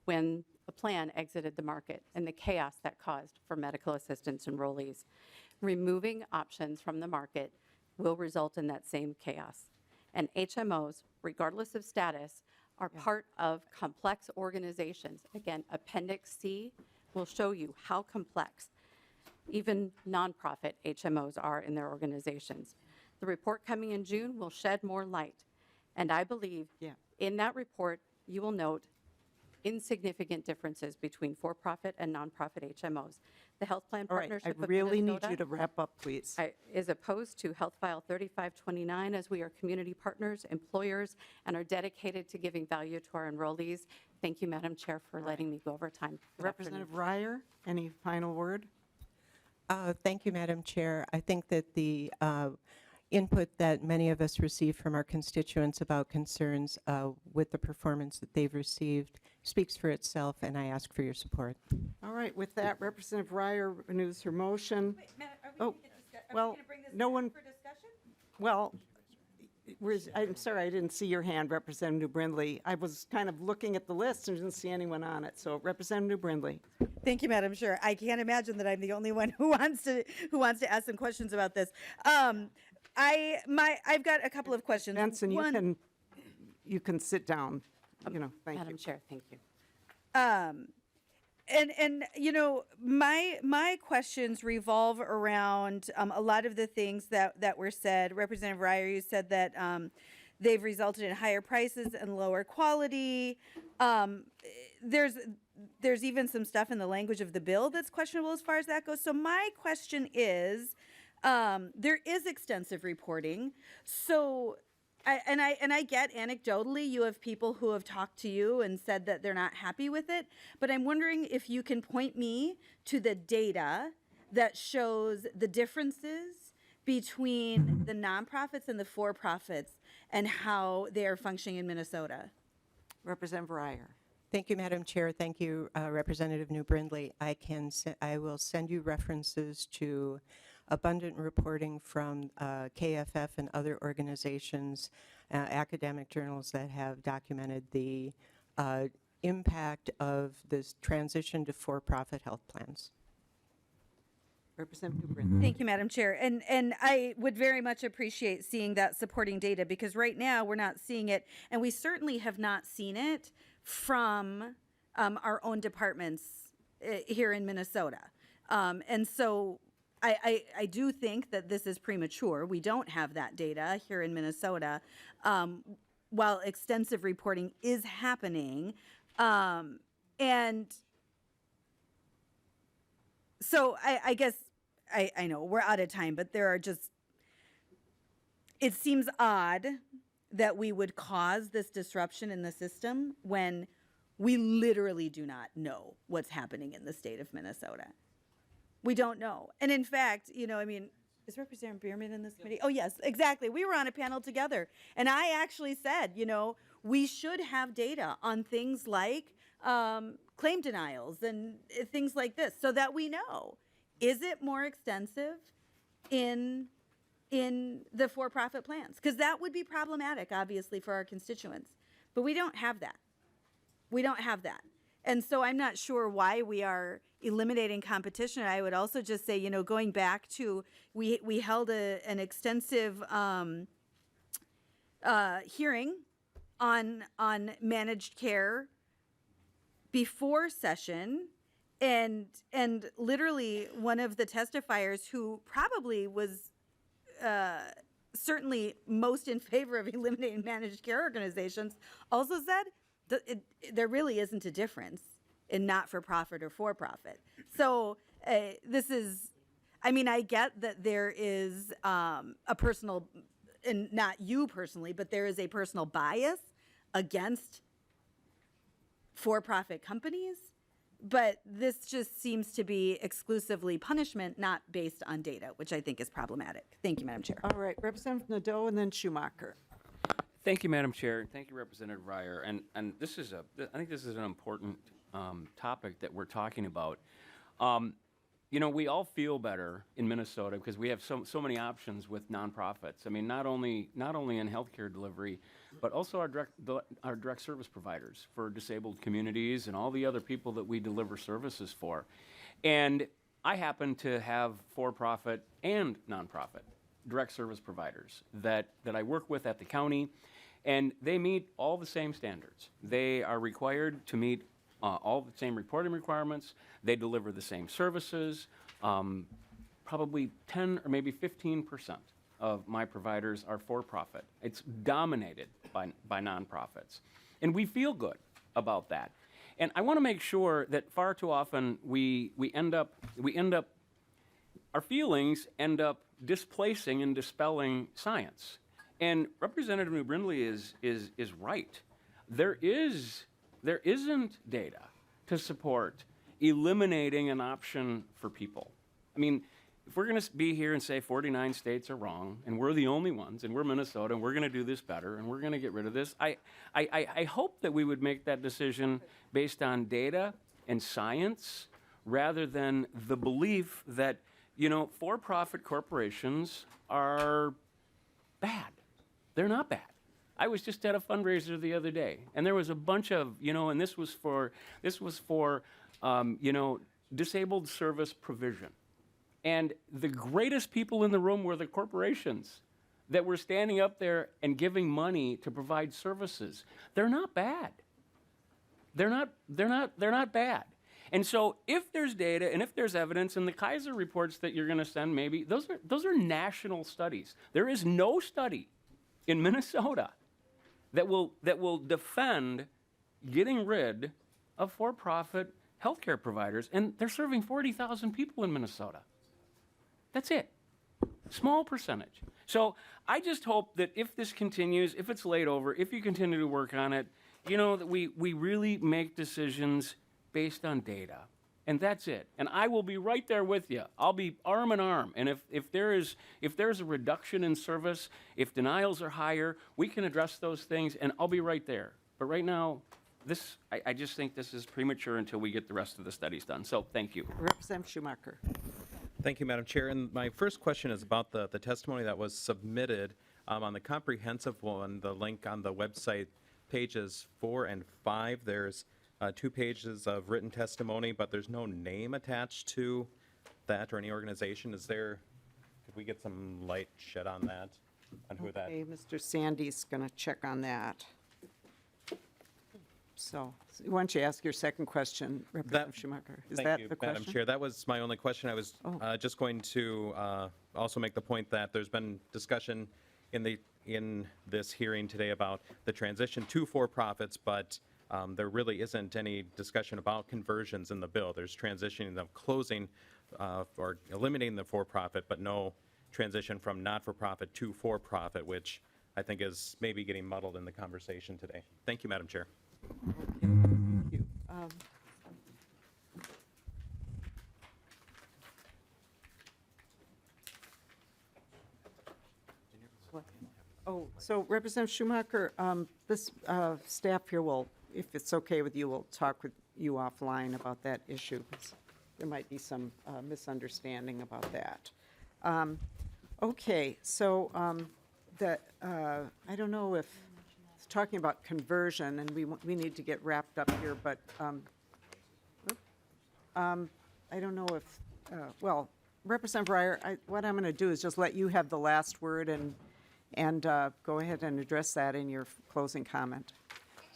when the plan exited the market and the chaos that caused for medical assistance enrollees. Removing options from the market will result in that same chaos. And HMOs, regardless of status, are part of complex organizations. Again, Appendix C will show you how complex even nonprofit HMOs are in their organizations. The report coming in June will shed more light. And I believe in that report, you will note insignificant differences between for-profit and nonprofit HMOs. The Health Plan All right, Partnership I of really need Minnesota you to wrap up, please. is opposed to Health File 3529 as we are community partners, employers, and are dedicated to giving value to our enrollees. Thank you, Madam Chair, for letting me go over time. Good Representative Reyer, any final word? Thank you, Madam Chair. I think that the input that many of us received from our constituents about concerns with the performance that they've received speaks for itself, and I ask for your support. All right, with that, Representative Reyer renews her motion. Well, no one. Well, I'm sorry, I didn't see your hand, Representative New Brindley. I was kind of looking at the list and didn't see anyone on it. So, Representative New Brindley. Thank you, Madam Chair. I can't imagine that I'm the only one who wants to ask some questions about this. I've got a couple of questions. Benson, you can sit down. Thank you. Madam Chair, thank you. And my questions revolve around a lot of the things that were said. Representative Reyer, you said that they've resulted in higher prices and lower quality. There's even some stuff in the language of the bill that's questionable as far as that goes. So my question is, there is extensive reporting. So, I get anecdotally you have people who have talked to you and said that they're not happy with it, but I'm wondering if you can point me to the data that shows the differences between the nonprofits and the for-profits and how they are functioning in Minnesota. Representative Reyer. Thank you, Madam Chair. Thank you, Representative New Brindley. I will send you references to abundant reporting from KFF and other organizations, academic journals that have documented the impact of this transition to for-profit health plans. Representative New Brindley. Thank you, Madam Chair. And I would very much appreciate seeing that supporting data, because right now we're not seeing it, and we certainly have not seen it from our own departments here in Minnesota. And so I do think that this is premature. We don't have that data here in Minnesota, while extensive reporting is happening. And so I guess, I know we're out of time, but there are just, it seems odd that we would cause this disruption in the system when we literally do not know what's happening in the state of Minnesota. We don't know. And in fact, is Representative Bierman in this committee? Oh, yes, exactly. We were on a panel together. And I actually said, we should have data on things like claim denials and things like this so that we know, is it more extensive in the for-profit plans? Because that would be problematic, obviously, for our constituents. But we don't have that. We don't have that. And so I'm not sure why we are eliminating competition. I would also just say, going back to, we held an extensive hearing on managed care before session, and literally one of the testifiers who probably was certainly most in favor of eliminating managed care organizations also said there really isn't a difference in not-for-profit or for-profit. So this is, I get that there is a personal, and not you personally, but there is a personal bias against for-profit companies, but this just seems to be exclusively punishment, not based on data, which I think is problematic. Thank you, Madam Chair. All right, Representative Nadeau and then Schumacher. Thank you, Madam Chair, and thank you, Representative Reyer. And I think this is an important topic that we're talking about. You know, we all feel better in Minnesota because we have so many options with nonprofits. I mean, not only in healthcare delivery, but also our direct service providers for disabled communities and all the other people that we deliver services for. And I happen to have for-profit and nonprofit direct service providers that I work with at the county, and they meet all the same standards. They are required to meet all the same reporting requirements. They deliver the same services. Probably 10 or maybe 15% of my providers are for-profit. It's dominated by nonprofits. And we feel good about that. And I want to make sure that far too often we end up, our feelings end up displacing and dispelling science. And Representative New Brindley is right. There isn't data to support eliminating an option for people. I mean, if we're going to be here and say 49 states are wrong, and we're the only ones, and we're Minnesota, and we're going to do this better, and we're going to get rid of this, I hope that we would make that decision based on data and science rather than the belief that, you know, for-profit corporations are bad. They're not bad. I was just at a fundraiser the other day, and there was a bunch of, you know, and this was for you know, disabled service provision. And the greatest people in the room were the corporations that were standing up there and giving money to provide services. Are not bad. They're not bad. And so if there's data and if there's evidence, and the Kaiser reports that you're going to send, maybe those are national studies. There is no study in Minnesota that will defend getting rid of for-profit healthcare providers, and they're serving 40,000 people in Minnesota. That's it. Small percentage. So I just hope that if this continues, if it's laid over, if you continue to work on it, you know, that we really make decisions based on data. And that's it. And I will be right there with you. I'll be arm in arm. And if there's a reduction in service, if denials are higher, we can address those things, and I'll be right there. But right now, I just think this is premature until we get the rest of the studies done. So thank you. Representative Schumacher. Thank you, Madam Chair. And my first question is about the testimony that was submitted on the comprehensive one, the link on the website, pages 4 and 5. There's 2 pages of written testimony, but there's no name attached to that or any organization. Could we get some light shed on that, on who that? Okay, Mr. Sandy's going to check on that. So why don't you ask your second question, Representative Schumacher? Is that the question? Madam Chair. That was my only question. I was just going to also make the point that there's been discussion in this hearing today about the transition to for-profits, but there really isn't any discussion about conversions in the bill. There's transitioning of closing or eliminating the for-profit, but no transition from not-for-profit to for-profit, which I think is maybe getting muddled in the conversation today. Thank you, Madam Chair. Thank you. So Representative Schumacher, this staff here will, if it's okay with you, will talk with you offline about that issue. There might be some misunderstanding about that. Okay, so I don't know if it's talking about conversion, and we need to get wrapped up here, but I don't know if, well, Representative Reyer, what I'm going to do is just let you have the last word and go ahead and address that in your closing comment.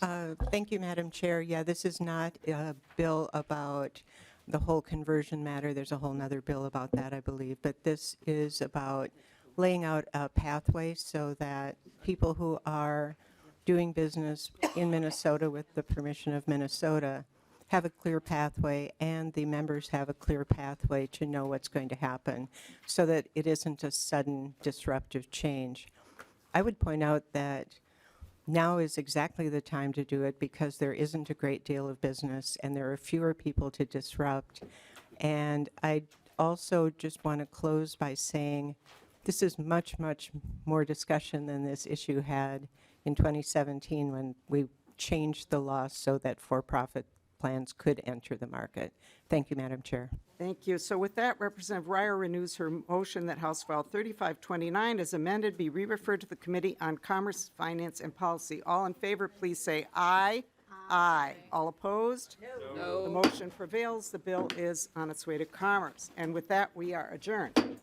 Thank you, Madam Chair. Yeah, this is not a bill about the whole conversion matter. There's a whole nother bill about that, I believe. But this is about laying out a pathway so that people who are doing business in Minnesota with the permission of Minnesota have a clear pathway, and the members have a clear pathway to know what's going to happen so that it isn't a sudden disruptive change. I would point out that now is exactly the time to do it because there isn't a great deal of business and there are fewer people to disrupt. And I also just want to close by saying this is much, much more discussion than this issue had in 2017 when we changed the law so that for-profit plans could enter the market. Thank you, Madam Chair. Thank you. So with that, Representative Reyer renews her motion that House File 3529 as amended be re-referred to the Committee on Commerce, Finance, and Policy. All in favor, please say aye. Aye. All opposed? No. The motion prevails. The bill is on its way to Commerce. And with that, we are adjourned.